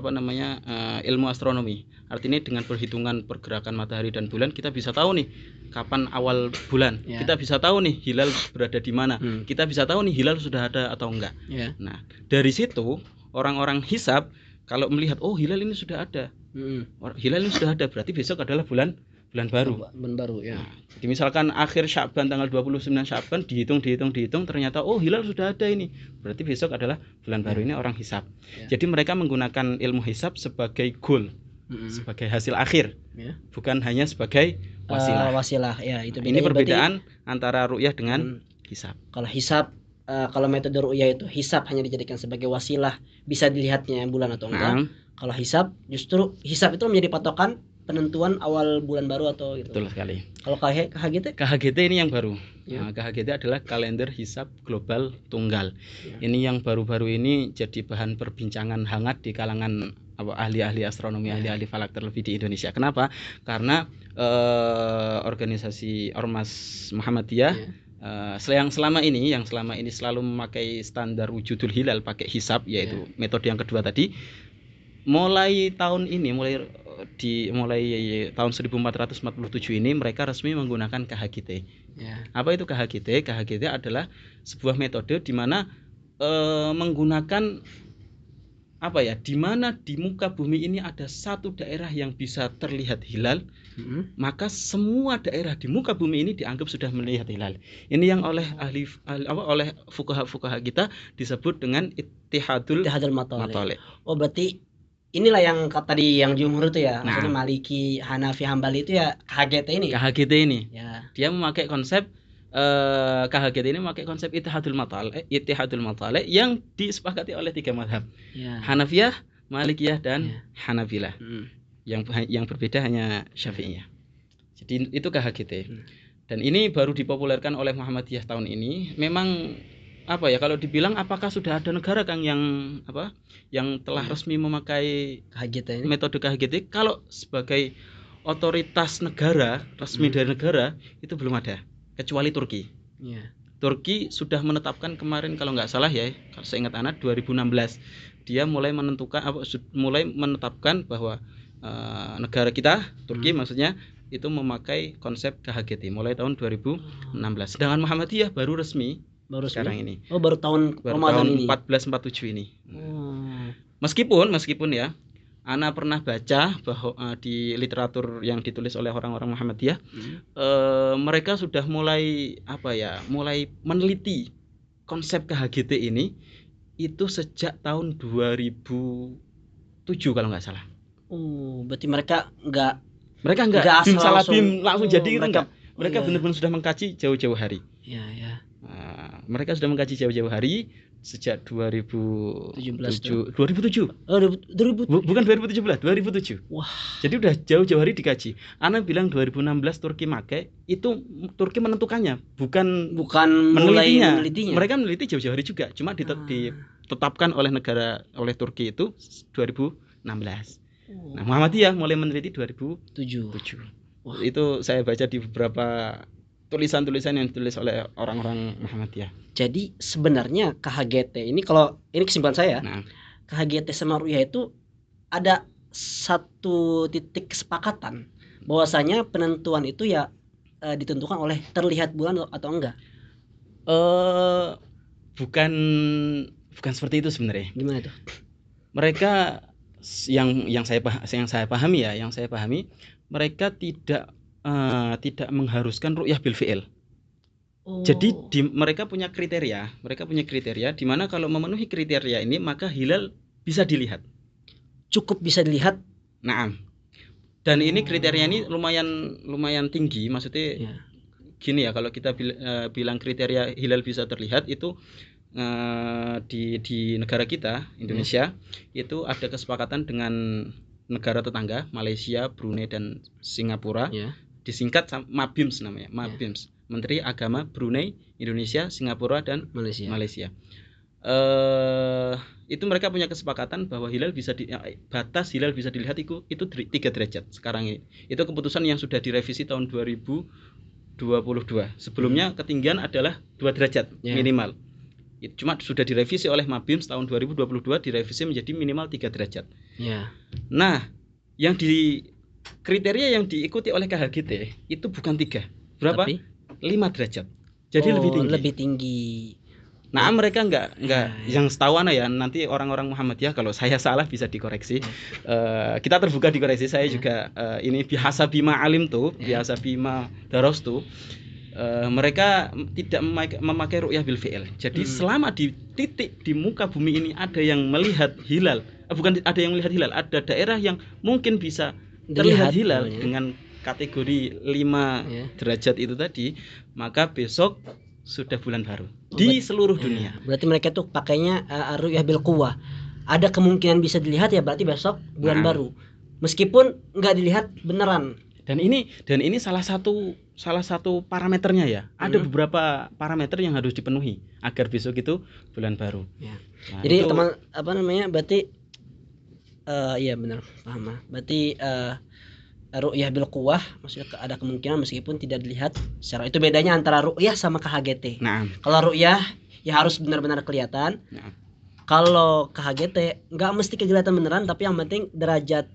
ilmu astronomi. Artinya dengan perhitungan pergerakan matahari dan bulan kita bisa tahu nih kapan awal bulan. Kita bisa tahu nih hilal berada di mana. Kita bisa tahu nih hilal sudah ada atau enggak. Nah, dari situ orang-orang hisab kalau melihat hilal ini sudah ada. Hilal ini sudah ada, berarti besok adalah bulan baru. Nah, jadi misalkan akhir Sya'ban tanggal 29 Sya'ban dihitung ternyata hilal sudah ada ini. Berarti besok adalah bulan baru. Ini orang hisab. Jadi mereka menggunakan ilmu hisab sebagai goal, sebagai hasil akhir. Bukan hanya sebagai wasilah. Ini perbedaan antara ru'yah dengan hisab. Kalau hisab kalau metode ru'yah itu hisab hanya dijadikan sebagai wasilah, bisa dilihatnya bulan atau enggak. Kalau hisab justru hisab itu menjadi patokan penentuan awal bulan baru atau gitu. Betul sekali. Kalau KHGT? KHGT ini yang baru. KHGT adalah kalender hisab global tunggal. Ini yang baru-baru ini jadi bahan perbincangan hangat di kalangan ahli-ahli astronomi, ahli-ahli falak terlebih di Indonesia. Kenapa? Karena organisasi Ormas Muhammadiyah yang selama ini selalu memakai standar wujudul hilal pakai hisab, yaitu metode yang kedua tadi, mulai tahun tahun 1447 ini mereka resmi menggunakan KHGT. Apa itu KHGT? KHGT adalah sebuah metode di mana menggunakan di mana di muka bumi ini ada satu daerah yang bisa terlihat hilal, maka semua daerah di muka bumi ini dianggap sudah melihat hilal. Ini yang oleh oleh fuqaha kita disebut dengan ittihadul matali'. Oh, berarti inilah yang tadi yang jumhur itu ya, maksudnya Maliki, Hanafi, Hambali itu ya KHGT ini. Ya. Dia memakai konsep KHGT ini memakai konsep ittihadul matali' yang disepakati oleh 3 mazhab. Hanafiyah, Malikiyah dan Hanabilah. Yang berbeda hanya Syafi'iyah. Jadi itu KHGT. Dan ini baru dipopulerkan oleh Muhammadiyah tahun ini. Memang kalau dibilang apakah sudah ada negara Kang yang telah resmi memakai KHGT ini? Metode KHGT? Kalau sebagai otoritas negara, resmi dari negara, itu belum ada, kecuali Turki. Turki sudah menetapkan kemarin kalau nggak salah ya, kalau saya ingat 2016, dia mulai menetapkan bahwa negara kita, Turki maksudnya, itu memakai konsep KHGT mulai tahun 2016. Sedangkan Muhammadiyah baru resmi sekarang ini. Baru tahun Ramadan ini. 1447 ini. Meskipun ya, Ana pernah baca bahwa di literatur yang ditulis oleh orang-orang Muhammadiyah, mereka sudah mulai meneliti konsep KHGT ini itu sejak tahun 2007 kalau nggak salah. Berarti mereka nggak langsung jadi itu enggak. Mereka benar-benar sudah mengkaji jauh-jauh hari. Mereka sudah mengkaji jauh-jauh hari sejak 2007. Bukan 2017, 2007. Wah. Jadi udah jauh-jauh hari dikaji. Ana bilang 2016 Turki make, itu Turki menentukannya, bukan menelitinya. Mereka meneliti jauh-jauh hari juga, cuma ditetapkan oleh Turki itu 2016. Nah, Muhammadiyah mulai meneliti 2007. Itu saya baca di beberapa tulisan-tulisan yang ditulis oleh orang-orang Muhammadiyah. Jadi sebenarnya KHGT ini, kalau ini kesimpulan saya, KHGT sama ru'yah itu ada satu titik kesepakatan bahwasanya penentuan itu ya ditentukan oleh terlihat bulan atau enggak. Bukan seperti itu sebenarnya. Gimana itu? Mereka yang saya pahami, mereka tidak mengharuskan ru'yah bil fi'il. Jadi mereka punya kriteria di mana kalau memenuhi kriteria ini maka hilal bisa dilihat. Cukup bisa dilihat. Naam. Dan ini kriteria ini lumayan tinggi, maksudnya gini ya, kalau kita bilang kriteria hilal bisa terlihat itu di negara kita Indonesia itu ada kesepakatan dengan negara tetangga Malaysia, Brunei dan Singapura. Disingkat MABIMS namanya, MABIMS, Menteri Agama Brunei, Indonesia, Singapura dan Malaysia. Itu mereka punya kesepakatan bahwa batas hilal bisa dilihat itu 3 derajat sekarang ini. Itu keputusan yang sudah direvisi tahun 2022. Sebelumnya ketinggian adalah 2 derajat minimal. Cuma sudah direvisi oleh MABIMS tahun 2022, direvisi menjadi minimal 3 derajat. Nah, yang kriteria yang diikuti oleh KHGT itu bukan 3. Berapa? 5 derajat. Jadi lebih tinggi. Nah, mereka enggak yang setahu Ana ya, nanti orang-orang Muhammadiyah kalau saya salah bisa dikoreksi. Kita terbuka dikoreksi. Saya juga ini biasa bima alim tuh, biasa bima daros tuh. Mereka tidak memakai ru'yah bil fi'il. Jadi selama di titik di muka bumi ini ada yang melihat hilal, bukan ada yang melihat hilal, ada daerah yang mungkin bisa terlihat hilal dengan kategori 5 derajat itu tadi, maka besok sudah bulan baru di seluruh dunia. Berarti mereka tuh pakainya ru'yah bil quwwah. Ada kemungkinan bisa dilihat ya, berarti besok bulan baru. Meskipun nggak dilihat beneran. Dan ini salah satu parameternya ya. Ada beberapa parameter yang harus dipenuhi agar besok itu bulan baru. Nah, jadi berarti iya benar, paham. Berarti ru'yah bil quwwah, maksudnya ada kemungkinan meskipun tidak dilihat secara, itu bedanya antara ru'yah sama KHGT. Nah, Kalau ru'yah ya harus benar-benar kelihatan. nah. Kalau KHGT nggak mesti kelihatan beneran, tapi yang penting derajat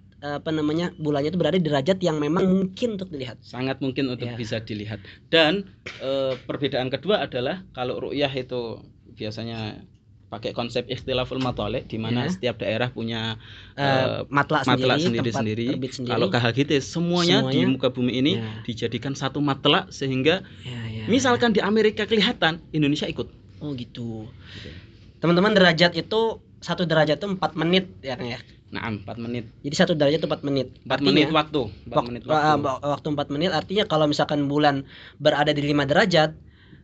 bulannya itu berada di derajat yang memang mungkin untuk dilihat. Sangat mungkin untuk bisa dilihat. Dan perbedaan kedua adalah kalau ru'yah itu biasanya pakai konsep ikhtilaful matalih, di mana setiap daerah punya matlak sendiri. Kalau KHGT semuanya di muka bumi ini dijadikan satu matlak, sehingga misalkan di Amerika kelihatan, Indonesia ikut. Oh gitu. Teman-teman, derajat itu satu derajat itu 4 menit ya kan ya. Nah, 4 menit. Jadi satu derajat itu 4 menit. 4 menit waktu. 4 menit waktu 4 menit, artinya kalau misalkan bulan berada di 5 derajat,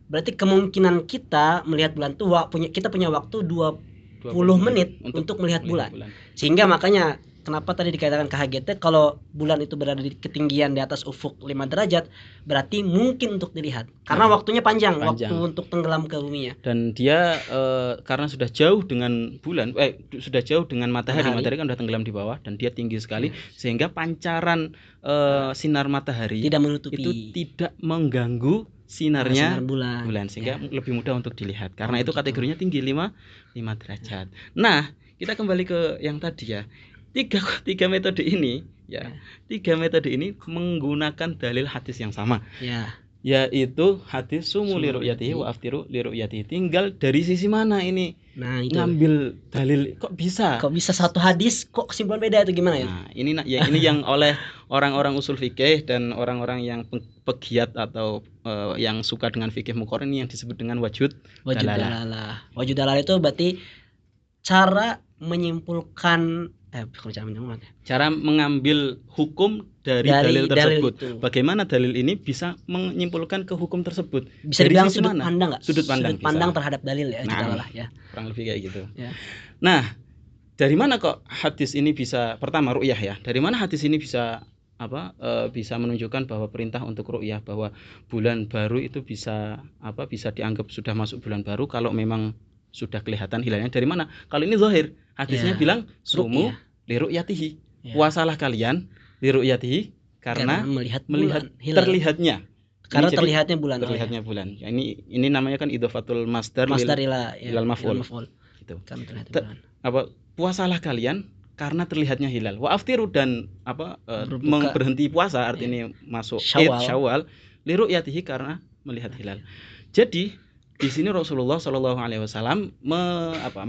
berarti kemungkinan kita melihat bulan itu kita punya waktu 20 menit untuk melihat bulan. Sehingga makanya kenapa tadi dikatakan KHGT, kalau bulan itu berada di ketinggian di atas ufuk 5 derajat, berarti mungkin untuk dilihat. Karena waktunya panjang waktu untuk tenggelam ke buminya. Dan dia karena sudah jauh dengan bulan, sudah jauh dengan matahari kan sudah tenggelam di bawah, dan dia tinggi sekali, sehingga pancaran sinar matahari tidak menutupi, itu tidak mengganggu sinarnya bulan, sehingga lebih mudah untuk dilihat. Karena itu kategorinya tinggi, 5 derajat. Nah, kita kembali ke yang tadi ya. Tiga metode ini menggunakan dalil hadis yang sama. Yaitu hadis sumu li ru'yatihi wa aftiru li ru'yatihi. Tinggal dari sisi mana ini ngambil dalil, kok bisa satu hadis kok kesimpulan beda, itu gimana ya? Nah, ini yang oleh orang-orang usul fikih dan orang-orang yang pegiat atau yang suka dengan fikih muqarrar, ini yang disebut dengan wajud dalalah. Wajud dalalah itu berarti cara menyimpulkan cara mengambil hukum dari dalil tersebut. Bagaimana dalil ini bisa menyimpulkan ke hukum tersebut? Bisa dibilang sudut pandang nggak? Sudut pandang terhadap dalil ya. Kurang lebih kayak gitu. Nah, dari mana kok hadis ini bisa, pertama ru'yah ya. Dari mana hadis ini bisa bisa menunjukkan bahwa perintah untuk ru'yah, bahwa bulan baru itu bisa dianggap sudah masuk bulan baru kalau memang sudah kelihatan hilalnya. Dari mana? Kalau ini zahir, hadisnya bilang sumu li ru'yatihi. Puasalah kalian li ru'yatihi karena melihat terlihatnya. Karena terlihatnya bulan. Ya, ini namanya kan idhofatul masdar ilal maf'ul. Gitu. Puasalah kalian karena terlihatnya hilal. Wa aftiru, dan berhenti puasa, artinya masuk Syawal li ru'yatihi karena melihat hilal. Jadi di sini Rasulullah Shallallahu Alaihi Wasallam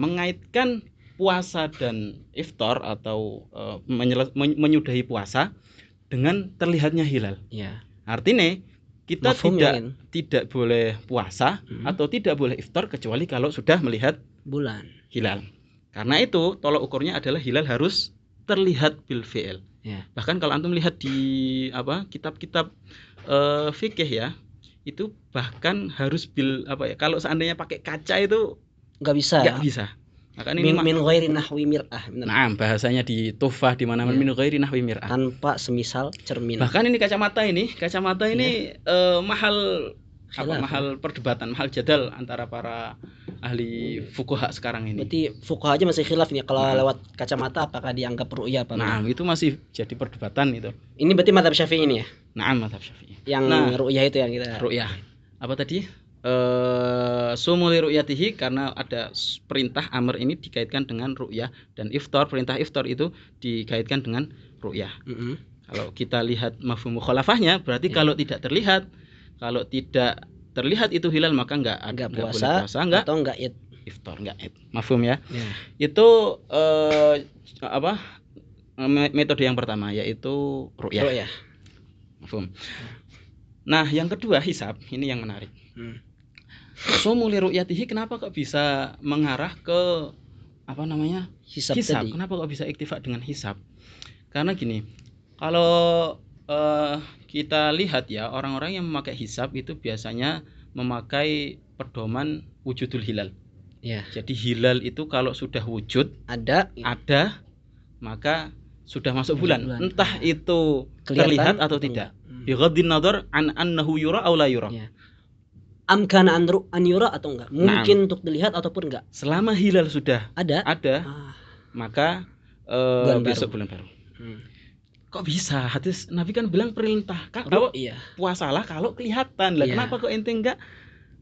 mengaitkan puasa dan iftar atau menyudahi puasa dengan terlihatnya hilal. Artinya kita tidak boleh puasa atau tidak boleh iftar kecuali kalau sudah melihat bulan hilal. Karena itu tolok ukurnya adalah hilal harus terlihat bil fi'il. Bahkan kalau antum lihat di kitab-kitab fikih ya, itu bahkan harus kalau seandainya pakai kaca itu nggak bisa. Maka ini min ghairi nahwi mir'ah. Nah, bahasanya di Tuhfah di mana-mana min ghairi nahwi mir'ah. Tanpa semisal cermin. Bahkan ini kacamata ini mahal perdebatan, mahal jadal antara para ahli fuqaha sekarang ini. Berarti fuqaha aja masih khilaf nih kalau lewat kacamata apakah dianggap ru'yah apa enggak. Nah, itu masih jadi perdebatan itu. Ini berarti mazhab Syafi'i ini ya? Nah, mazhab Syafi'i. Yang ru'yah itu yang kita ru'yah. Apa tadi? Sumu li ru'yatihi, karena ada perintah amr ini dikaitkan dengan ru'yah, dan iftar, perintah iftar itu dikaitkan dengan ru'yah. Kalau kita lihat mafhum mukhalafahnya, berarti kalau tidak terlihat itu hilal, maka enggak boleh puasa, atau enggak iftar, enggak id. Mafhum ya? Itu metode yang pertama, yaitu ru'yah. Mafhum. Nah, yang kedua hisab, ini yang menarik. Sumu li ru'yatihi, kenapa kok bisa mengarah ke hisab? Kenapa kok bisa iktifak dengan hisab? Karena gini, kalau kita lihat ya, orang-orang yang memakai hisab itu biasanya memakai pedoman wujudul hilal. Jadi hilal itu kalau sudah wujud ada maka sudah masuk bulan. Entah itu terlihat atau tidak. Bi ghaddin nadhar an annahu yura aw la yura. Amkana an yura atau enggak, mungkin untuk dilihat ataupun enggak. Selama hilal sudah ada maka besok bulan baru. Kok bisa? Hadis Nabi kan bilang perintahkan Iya. puasalah kalau kelihatan. Lah kenapa kok ente enggak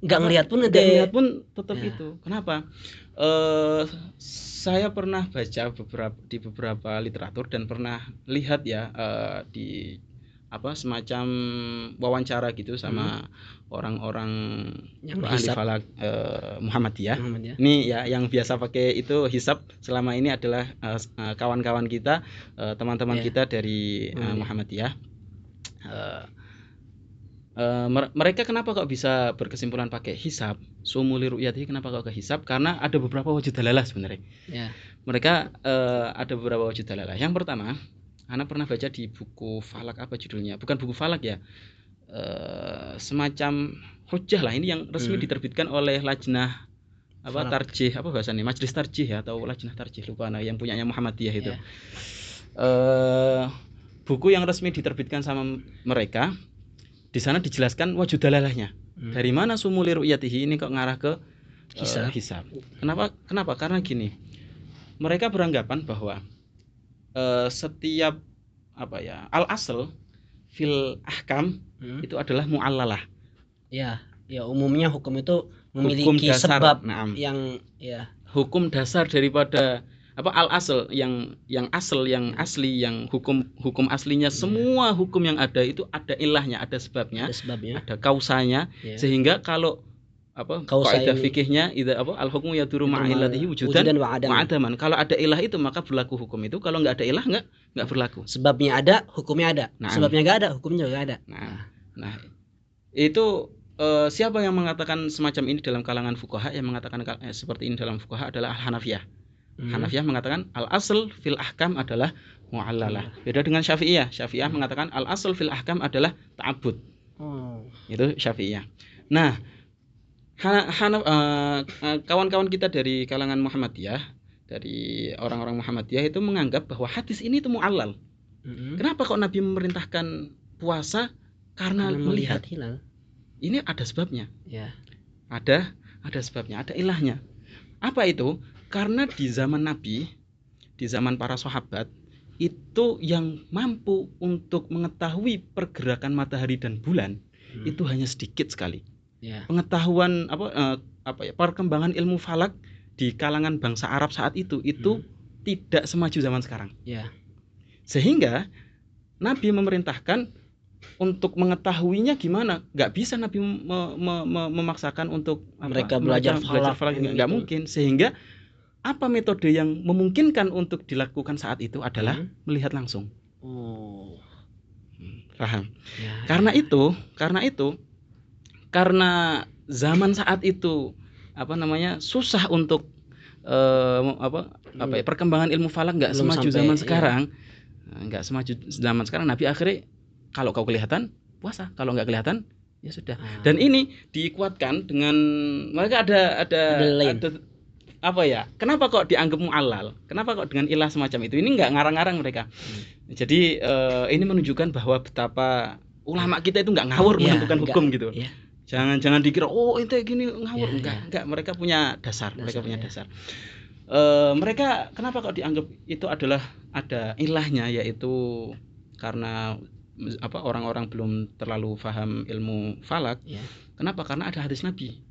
ngelihat pun ngelihat pun tetap Ya. itu. Kenapa? Saya pernah baca di beberapa literatur dan pernah lihat ya di semacam wawancara gitu sama orang-orang yang ahli hisab falak Muhammadiyah. Ini ya yang biasa pakai itu hisab selama ini adalah kawan-kawan kita, teman-teman kita dari Muhammadiyah. Mereka kenapa kok bisa berkesimpulan pakai hisab? Sumuli ru'yatihi, kenapa kok ke hisab? Karena ada beberapa wujud dalalah sebenarnya. Ya. Mereka ada beberapa wujud dalalah. Yang pertama, Ana pernah baca di buku falak, apa judulnya? Bukan buku falak ya. Semacam hujjah lah, ini yang resmi diterbitkan oleh Lajnah tarjih, apa bahasanya? Majelis tarjih ya, atau Lajnah tarjih, lupa yang punyanya Muhammadiyah itu. Buku yang resmi diterbitkan sama mereka. Di sana dijelaskan wujud dalalahnya. Dari mana sumuli ru'yatihi ini kok ngarah ke hisab. Kenapa? Karena gini. Mereka beranggapan bahwa setiap al-asl fil ahkam itu adalah mu'allalah. Ya, umumnya hukum itu memiliki hukum dasar, sebab yang hukum dasar daripada al-asl yang asli, yang hukum aslinya, semua hukum yang ada itu ada ilahnya, ada sebabnya, ada kausanya, sehingga kalau kaidah fikihnya itu al-hukmu yaduru ma'illatihi wujudan wa adaman. Kalau ada ilah itu maka berlaku hukum itu, kalau nggak ada ilah nggak berlaku. Sebabnya ada, hukumnya ada. Sebabnya nggak ada, hukumnya juga ada. Nah itu siapa yang mengatakan semacam ini dalam kalangan fuqaha? Yang mengatakan seperti ini dalam fuqaha adalah Al-Hanafiyah. Hanafiyah mengatakan al-asl fil ahkam adalah mu'allalah. Beda dengan Syafi'iyah. Syafi'iyah mengatakan al-asl fil ahkam adalah ta'abbud. Itu Syafi'iyah. Nah, kawan-kawan kita dari kalangan Muhammadiyah, dari orang-orang Muhammadiyah itu menganggap bahwa hadis ini itu mu'allal. Kenapa kok Nabi memerintahkan puasa? Karena melihat hilal. Ini ada sebabnya. Ya. Ada sebabnya, ada ilahnya. Apa itu? Karena di zaman Nabi, di zaman para sahabat, itu yang mampu untuk mengetahui pergerakan matahari dan bulan itu hanya sedikit sekali. Ya. Pengetahuan perkembangan ilmu falak di kalangan bangsa Arab saat itu tidak semaju zaman sekarang. Ya. Sehingga Nabi memerintahkan untuk mengetahuinya gimana? Gak bisa Nabi memaksakan untuk mereka belajar falak, nggak mungkin. Sehingga apa metode yang memungkinkan untuk dilakukan saat itu adalah melihat langsung. Paham? Ya. Karena zaman saat itu susah untuk perkembangan ilmu falak nggak semaju zaman sekarang. Nggak semaju zaman sekarang. Nabi akhirnya kalau kau kelihatan puasa, kalau nggak kelihatan ya sudah. Dan ini dikuatkan dengan mereka ada kenapa kok dianggap mu'allal? Kenapa kok dengan ilah semacam itu? Ini nggak ngarang-ngarang mereka. Jadi ini menunjukkan bahwa betapa ulama kita itu nggak ngawur menentukan hukum gitu. Ya. Jangan dikira ente gini ngawur. Enggak. Mereka punya dasar. Mereka kenapa kok dianggap itu adalah ada ilahnya, yaitu karena orang-orang belum terlalu paham ilmu falak. Ya. Kenapa? Karena ada hadis Nabi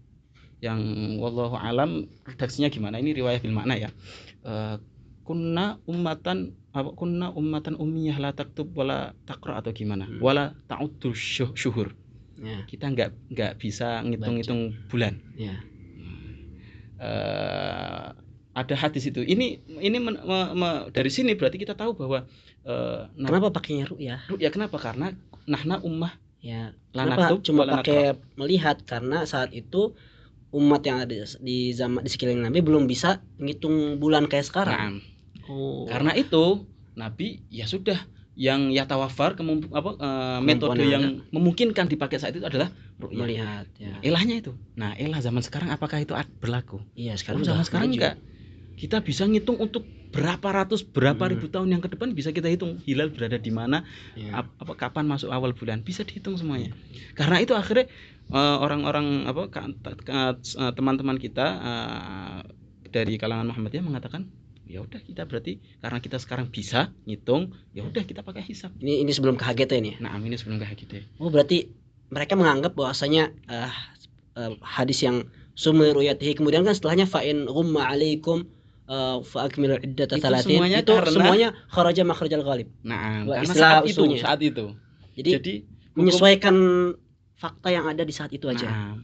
yang wallahu alam redaksinya gimana, ini riwayat bil makna ya. Kunna ummatan ummiyah la taktub wala taqra atau gimana, wala ta'uddu syuhur. Ya. Kita enggak bisa ngitung-ngitung bulan. Ya. Ada hadis itu. Ini dari sini berarti kita tahu bahwa kenapa pakainya ru'yah? Ru'yah kenapa? Karena nahna ummah. Ya. Kenapa cuma pakai melihat? Karena saat itu umat yang ada di sekeliling Nabi belum bisa ngitung bulan kayak sekarang. Karena itu Nabi ya sudah yang yatawafar metode yang memungkinkan dipakai saat itu adalah melihat. Ya. Ilahnya itu. Nah, ilah zaman sekarang apakah itu berlaku? Iya, sekarang zaman sekarang enggak. Kita bisa ngitung untuk berapa ribu tahun yang ke depan, bisa kita hitung hilal berada di mana, kapan masuk awal bulan, bisa dihitung semuanya. Karena itu akhirnya orang-orang teman-teman kita dari kalangan Muhammadiyah mengatakan ya udah kita berarti karena kita sekarang bisa ngitung, ya udah kita pakai hisab. Ini sebelum KHGT ini. Nah, ini sebelum KHGT. Oh, berarti mereka menganggap bahwasanya hadis yang sumul ru'yatihi kemudian kan setelahnya fa in ghumma 'alaikum fa akmilu iddata 30 itu semuanya kharaja makhrajal ghalib. Nah, karena saat itu. Jadi menyesuaikan fakta yang ada di saat itu aja.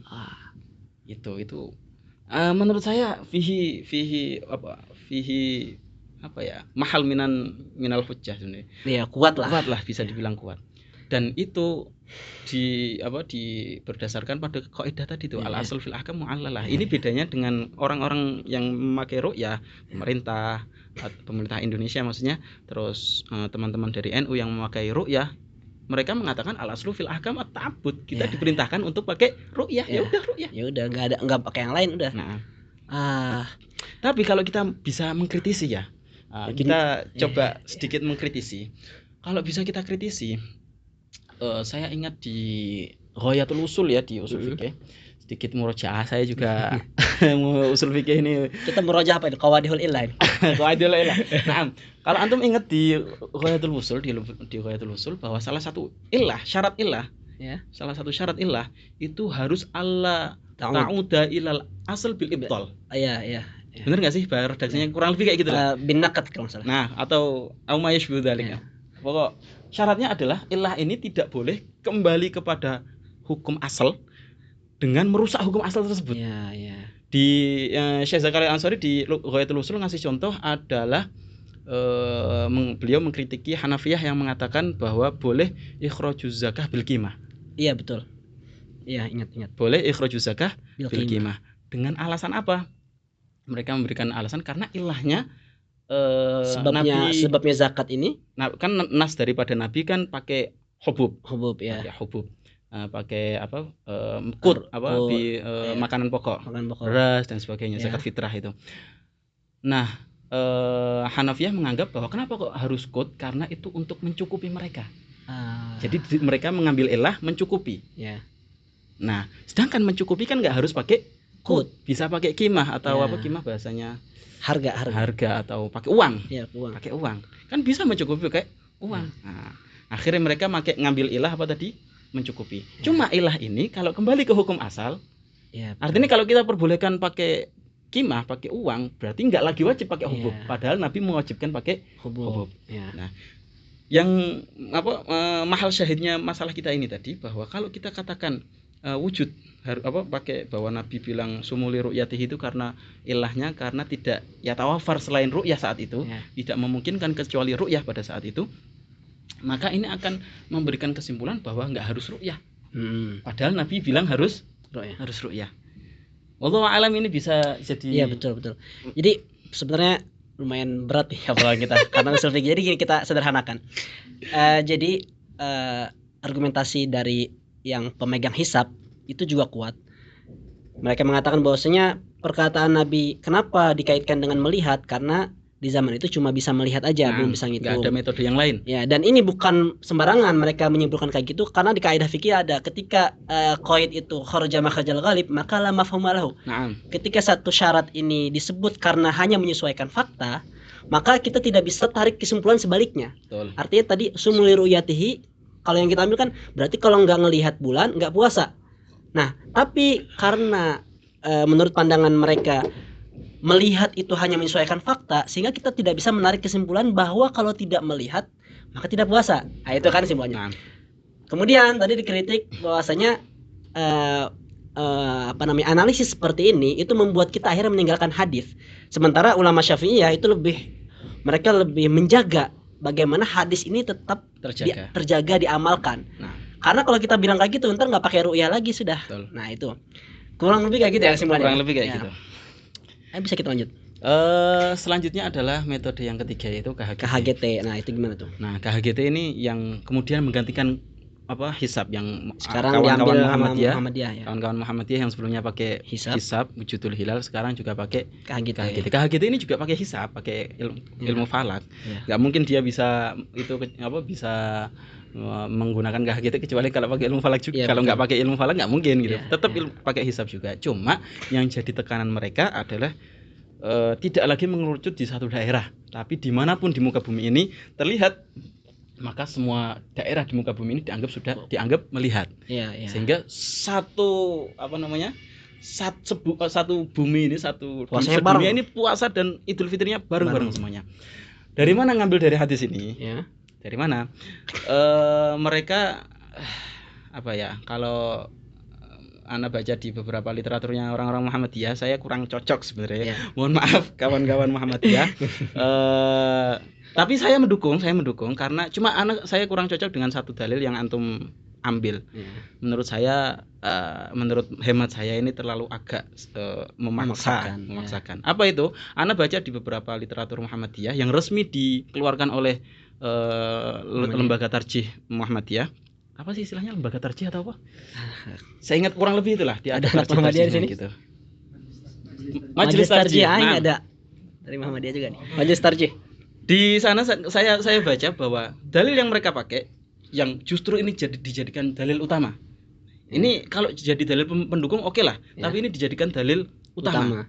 Itu menurut saya fihi apa ya? Mahal minal hujjah sebenarnya. Iya, kuat lah bisa dibilang kuat. Dan itu berdasarkan pada kaidah tadi itu al-asl fil ahkam mu'allalah. Ini bedanya dengan orang-orang yang memakai ru'yah, pemerintah Indonesia maksudnya, terus teman-teman dari NU yang memakai ru'yah, mereka mengatakan al-aslu fil ahkam at-ta'abbud. Kita diperintahkan untuk pakai ru'yah. Ya udah ru'yah. Ya udah, enggak pakai yang lain udah. Tapi kalau kita bisa mengkritisi ya. Kita coba sedikit mengkritisi. Kalau bisa kita kritisi, saya ingat di Ghayatul Usul ya, di usul fikih. Sedikit murojaah saya juga usul fikih ini. Kita murojaah apa itu? Qawaidul illah. Qawaidul illah. Nah, kalau antum ingat di Ghayatul Usul, di Ghayatul Usul bahwa salah satu syarat illah itu harus Allah ta'uda ilal asal bil ibtal. Iya. Benar enggak sih bahasa redaksinya kurang lebih kayak gitu lah. Bin naqad kalau salah. Nah, atau aumayashbu dzalik. Pokok syaratnya adalah illah ini tidak boleh kembali kepada hukum asal dengan merusak hukum asal tersebut. Iya. Di Syekh Zakaria Ansori di Ghayatul Usul ngasih contoh adalah beliau mengkritiki Hanafiyah yang mengatakan bahwa boleh ikhrajuz zakah bil qimah. Iya, betul. Iya, ingat. Boleh ikhrajuz zakah bil qimah. Dengan alasan apa? Mereka memberikan alasan karena ilahnya sebabnya zakat ini kan nas daripada Nabi kan pakai hubub ya. Pakai hubub. Pakai makanan pokok, beras dan sebagainya, zakat fitrah itu. Nah, Hanafiyah menganggap bahwa kenapa kok harus qut? Karena itu untuk mencukupi mereka. Jadi mereka mengambil ilah mencukupi. Nah, sedangkan mencukupi kan nggak harus pakai qut, bisa pakai qimah atau qimah bahasanya harga atau pakai uang. Pakai uang. Kan bisa mencukupi pakai uang. Nah, akhirnya mereka ngambil ilah apa tadi? Mencukupi. Cuma ilah ini kalau kembali ke hukum asal, artinya kalau kita perbolehkan pakai qimah, pakai uang, berarti nggak lagi wajib pakai hubub. Padahal Nabi mewajibkan pakai hubub. Nah, yang mahal syahidnya masalah kita ini tadi bahwa kalau kita katakan wujud pakai bahwa Nabi bilang sumuli ru'yatihi itu karena ilahnya karena tidak tawafar selain ru'yah saat itu, tidak memungkinkan kecuali ru'yah pada saat itu, maka ini akan memberikan kesimpulan bahwa nggak harus ru'yah. Padahal Nabi bilang harus ru'yah. Wallahu a'lam, ini bisa jadi. Iya, betul. Jadi sebenarnya lumayan berat nih kalau kita karena usul fikih. Jadi gini, kita sederhanakan. Jadi argumentasi dari yang pemegang hisab itu juga kuat. Mereka mengatakan bahwasanya perkataan Nabi kenapa dikaitkan dengan melihat, karena di zaman itu cuma bisa melihat aja, belum bisa ngitung. Nggak ada metode yang lain. Ya, dan ini bukan sembarangan mereka menyimpulkan kayak gitu, karena di kaidah fikih ada ketika qaid itu kharaja makhrajal ghalib maka la mafhuma lahu. Ketika satu syarat ini disebut karena hanya menyesuaikan fakta, maka kita tidak bisa tarik kesimpulan sebaliknya. Betul. Artinya tadi sumuli ru'yatihi, kalau yang kita ambil kan berarti kalau nggak ngelihat bulan nggak puasa. Nah, tapi karena menurut pandangan mereka melihat itu hanya menyesuaikan fakta, sehingga kita tidak bisa menarik kesimpulan bahwa kalau tidak melihat maka tidak puasa. Nah, itu kan kesimpulannya. Kemudian tadi dikritik bahwasanya analisis seperti ini itu membuat kita akhirnya meninggalkan hadis. Sementara ulama Syafi'iyah itu mereka lebih menjaga bagaimana hadis ini tetap terjaga diamalkan. Karena kalau kita bilang kayak gitu ntar nggak pakai ru'yah lagi sudah. Betul. Nah, itu kurang lebih kayak gitu ya kesimpulannya. Kurang lebih kayak gitu. Bisa kita lanjut. Selanjutnya adalah metode yang ketiga, yaitu KHGT. Nah, itu gimana tuh? Nah, KHGT ini yang kemudian menggantikan hisab yang sekarang kawan-kawan Muhammadiyah ya. Kawan-kawan Muhammadiyah yang sebelumnya pakai hisab wujudul hilal, sekarang juga pakai KHGT. KHGT ini juga pakai hisab, pakai ilmu falak. Nggak mungkin dia bisa bisa menggunakan KHGT kecuali kalau pakai ilmu falak juga. Kalau nggak pakai ilmu falak nggak mungkin gitu. Tetap pakai hisab juga. Cuma yang jadi tekanan mereka adalah tidak lagi mengerucut di satu daerah, tapi dimanapun di muka bumi ini terlihat, maka semua daerah di muka bumi ini dianggap melihat. Sehingga satu bumi ini, satu dunia ini puasa dan Idul Fitrinya bareng-bareng semuanya. Dari mana ngambil dari hadis ini? Dari mana? Mereka kalau Ana baca di beberapa literaturnya orang-orang Muhammadiyah, saya kurang cocok sebenarnya. Mohon maaf kawan-kawan Muhammadiyah. Tapi saya mendukung karena saya kurang cocok dengan satu dalil yang antum ambil. Menurut saya, menurut hemat saya ini terlalu agak memaksakan. Apa itu? Ana baca di beberapa literatur Muhammadiyah yang resmi dikeluarkan oleh lembaga tarjih Muhammadiyah. Apa sih istilahnya, lembaga tarjih atau apa? Saya ingat kurang lebih itulah. Dia ada Muhammadiyah di sini gitu. Majelis tarjih ada dari Muhammadiyah juga nih. Majelis tarjih. Di sana saya baca bahwa dalil yang mereka pakai yang justru ini dijadikan dalil utama. Ini kalau jadi dalil pendukung oke lah, tapi ini dijadikan dalil utama.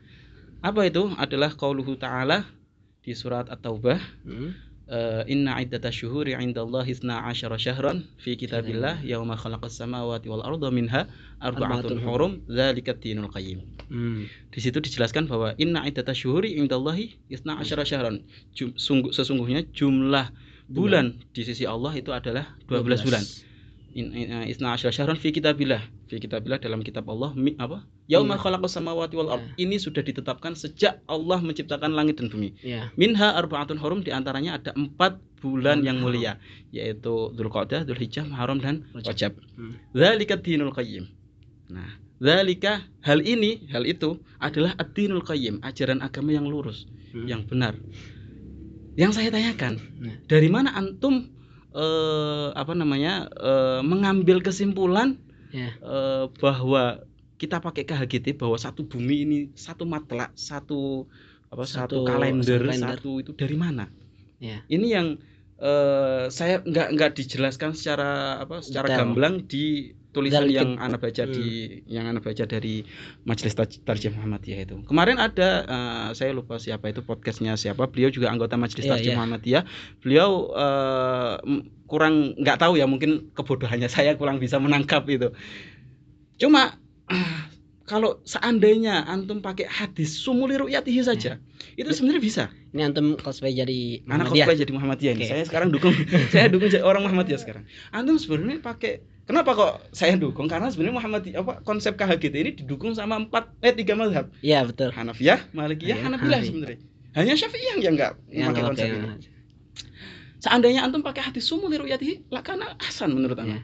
Apa itu? Adalah qauluhu ta'ala di surat At-Taubah. Inna iddatash syuhuri 'indallahi 12 syahran fi kitabillah yauma khalaqas samawati wal arda minha arba'atun hurum dzalikat dinul qayyim. Di situ dijelaskan bahwa inna iddatash syuhuri 'indallahi 12 syahran. Sesungguhnya jumlah bulan di sisi Allah itu adalah 12 bulan. Isna asyara syahran fi kitabillah dalam kitab Allah yauma khalaqas samawati wal ard. Ini sudah ditetapkan sejak Allah menciptakan langit dan bumi. Minha arba'atun hurum, di antaranya ada 4 bulan yang mulia, yaitu Dzulqa'dah, Dzulhijjah, Muharram dan Rajab. Dzalika dinul qayyim. Nah, dzalika hal itu adalah ad-dinul qayyim, ajaran agama yang lurus, yang benar. Yang saya tanyakan, dari mana antum mengambil kesimpulan bahwa kita pakai KHGT bahwa satu bumi ini satu matlak, satu kalender, satu itu dari mana? Ini yang saya nggak dijelaskan secara gamblang di tulisan yang Ana baca dari Majelis Tarjih Muhammadiyah itu. Kemarin ada saya lupa siapa itu, podcastnya siapa, beliau juga anggota Majelis Tarjih Muhammadiyah. Beliau kurang, nggak tahu ya, mungkin kebodohannya saya kurang bisa menangkap itu. Cuma kalau seandainya antum pakai hadis sumuli ru'yatihi saja, itu sebenarnya bisa. Ini antum cosplay jadi Muhammadiyah. Anak cosplay jadi Muhammadiyah ini. Saya sekarang dukung jadi orang Muhammadiyah sekarang. Antum sebenarnya pakai, kenapa kok saya dukung? Karena sebenarnya Muhammadiyah konsep KHGT ini didukung sama 3 mazhab. Iya, betul. Hanafiyah, Malikiyah, Hanabilah sebenarnya. Hanya Syafi'iyah yang enggak pakai konsep ini. Seandainya antum pakai hadis sumuli ru'yatihi, lakana hasan menurut Ana.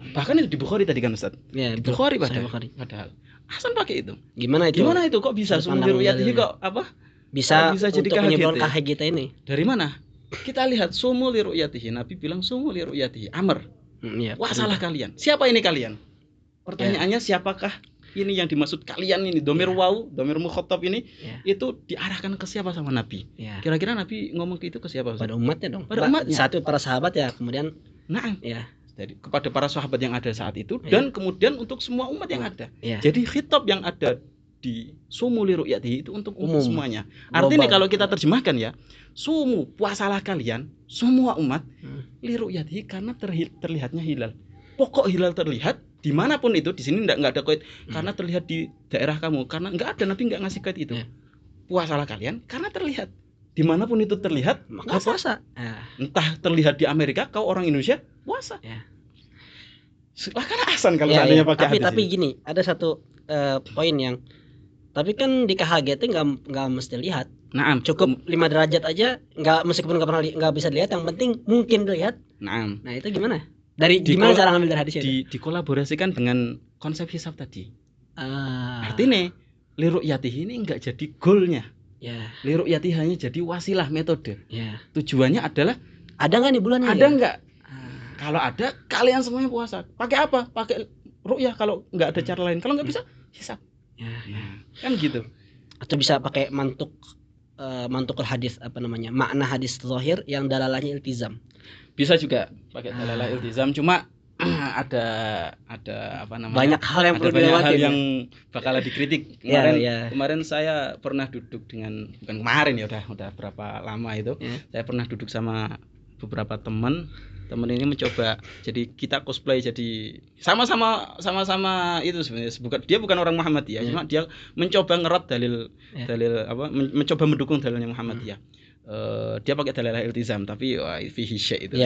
Bahkan itu di Bukhari tadi kan Ustaz. Di Bukhari padahal Hasan pakai itu. Gimana itu kok bisa sumuli ru'yatihi kok bisa jadi KHGT ini? Dari mana? Kita lihat sumuli ru'yatihi, Nabi bilang sumuli ru'yatihi, Amr. Salah kalian. Siapa ini kalian? Pertanyaannya siapakah ini yang dimaksud kalian ini? Domir waw, domir mukhatab ini itu diarahkan ke siapa sama Nabi? Kira-kira Nabi ngomong itu ke siapa? Pada umatnya dong. Pada umatnya. Satu para sahabat ya, kemudian jadi kepada para sahabat yang ada saat itu dan kemudian untuk semua umat yang ada. Jadi khitab yang ada di sumuli ru'yatihi itu untuk umum semuanya. Artinya kalau kita terjemahkan ya, sumu, puasalah kalian semua umat li ru'yatihi, karena terlihatnya hilal. Pokok hilal terlihat dimanapun itu, di sini nggak ada kait karena terlihat di daerah kamu, karena nggak ada, Nabi nggak ngasih kait itu. Puasalah kalian karena terlihat dimanapun itu terlihat, maka puasa. Entah terlihat di Amerika, kau orang Indonesia puasa. Karena Hasan kalau seandainya pakai hadis. Tapi gini, ada satu poin yang, tapi kan di KHGT nggak mesti lihat. Cukup 5 derajat aja, meskipun nggak bisa dilihat, yang penting mungkin dilihat. Nah itu gimana? Gimana cara ngambil dari hadis itu? Dikolaborasikan dengan konsep hisab tadi. Artinya li ru'yatihi ini nggak jadi goalnya. Li ru'yatihi hanya jadi wasilah, metode. Tujuannya adalah ada nggak nih bulannya? Ada nggak? Kalau ada, kalian semuanya puasa. Pakai apa? Pakai ru'yah. Kalau nggak ada cara lain, kalau nggak bisa hisab. Kan gitu. Atau bisa pakai mantukul hadis, makna hadis zahir yang dalalahnya iltizam. Bisa juga pakai dalalah iltizam. Cuma ada apa namanya? Banyak hal yang perlu banyak hal dilewatin. yang bakalan dikritik. Kemarin saya pernah duduk dengan, bukan kemarin ya, udah berapa lama itu. Saya pernah duduk sama beberapa teman ini mencoba, jadi kita cosplay, jadi sama-sama itu sebenarnya. Dia bukan orang Muhammadiyah, cuma dia mencoba ngerot dalil apa, mencoba mendukung dalilnya Muhammadiyah. Dia pakai dalalah iltizam, tapi fihi syai' itu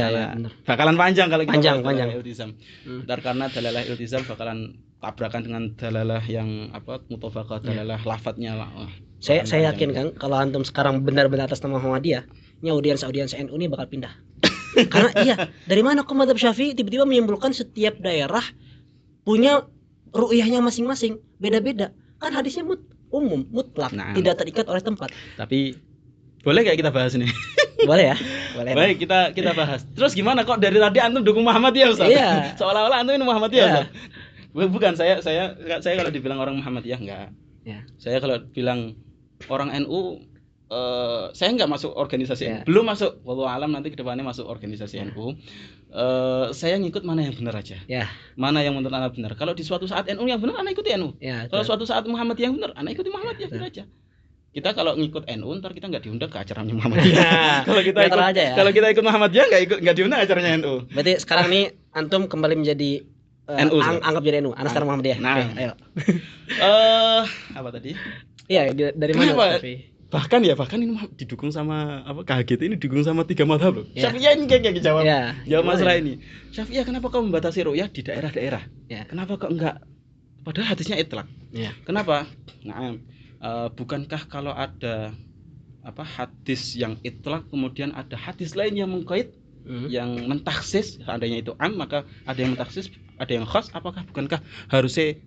bakalan panjang kalau kita panjang iltizam. Ntar karena dalalah iltizam bakalan tabrakan dengan dalalah yang apa, mutafaqah, dalalah lafadznya lah. Saya yakin kan kalau antum sekarang benar-benar atas nama Muhammadiyah, ini audiens NU ini bakal pindah. Karena dari mana kok mazhab Syafi'i tiba-tiba menyimpulkan setiap daerah punya ru'yahnya masing-masing, beda-beda. Kan hadisnya umum, mutlak, tidak terikat oleh tempat. Tapi boleh gak kita bahas ini? Boleh ya? Boleh. Baik, kita bahas. Terus gimana kok dari tadi antum dukung Muhammadiyah, Ustaz? Iya. Seolah-olah antum ini Muhammadiyah, Ustaz. Bukan, saya kalau dibilang orang Muhammadiyah enggak. Ya. Saya kalau bilang orang NU, saya enggak masuk organisasi NU. Belum masuk. Wallahu alam nanti kedepannya masuk organisasi NU. Saya ngikut mana yang benar aja. Mana yang menurut anak benar. Kalau di suatu saat NU yang benar, anak ikuti NU. Kalau suatu saat Muhammadiyah yang benar, anak ikuti Muhammadiyah, benar aja. Kita kalau ngikut NU ntar kita nggak diundang ke acaranya Muhammadiyah. Kalau kita ikut Muhammadiyah nggak diundang acaranya NU. Berarti sekarang nih antum kembali menjadi NU. Anggap jadi NU. Anak sekarang Muhammadiyah. Ayo. Apa tadi? Iya, dari mana? Bahkan ini didukung sama apa, KHGT ini didukung sama 3 mazhab loh. Syafi'iyah ini kayak jawab masalah ini. Syafi'iyah kenapa kau membatasi ru'yah di daerah-daerah? Kenapa kok enggak? Padahal hadisnya itlaq. Kenapa? Bukankah kalau ada apa hadis yang itlaq kemudian ada hadis lain yang mengkait, yang mentaksis, seandainya itu am maka ada yang mentaksis, ada yang khas, bukankah harusnya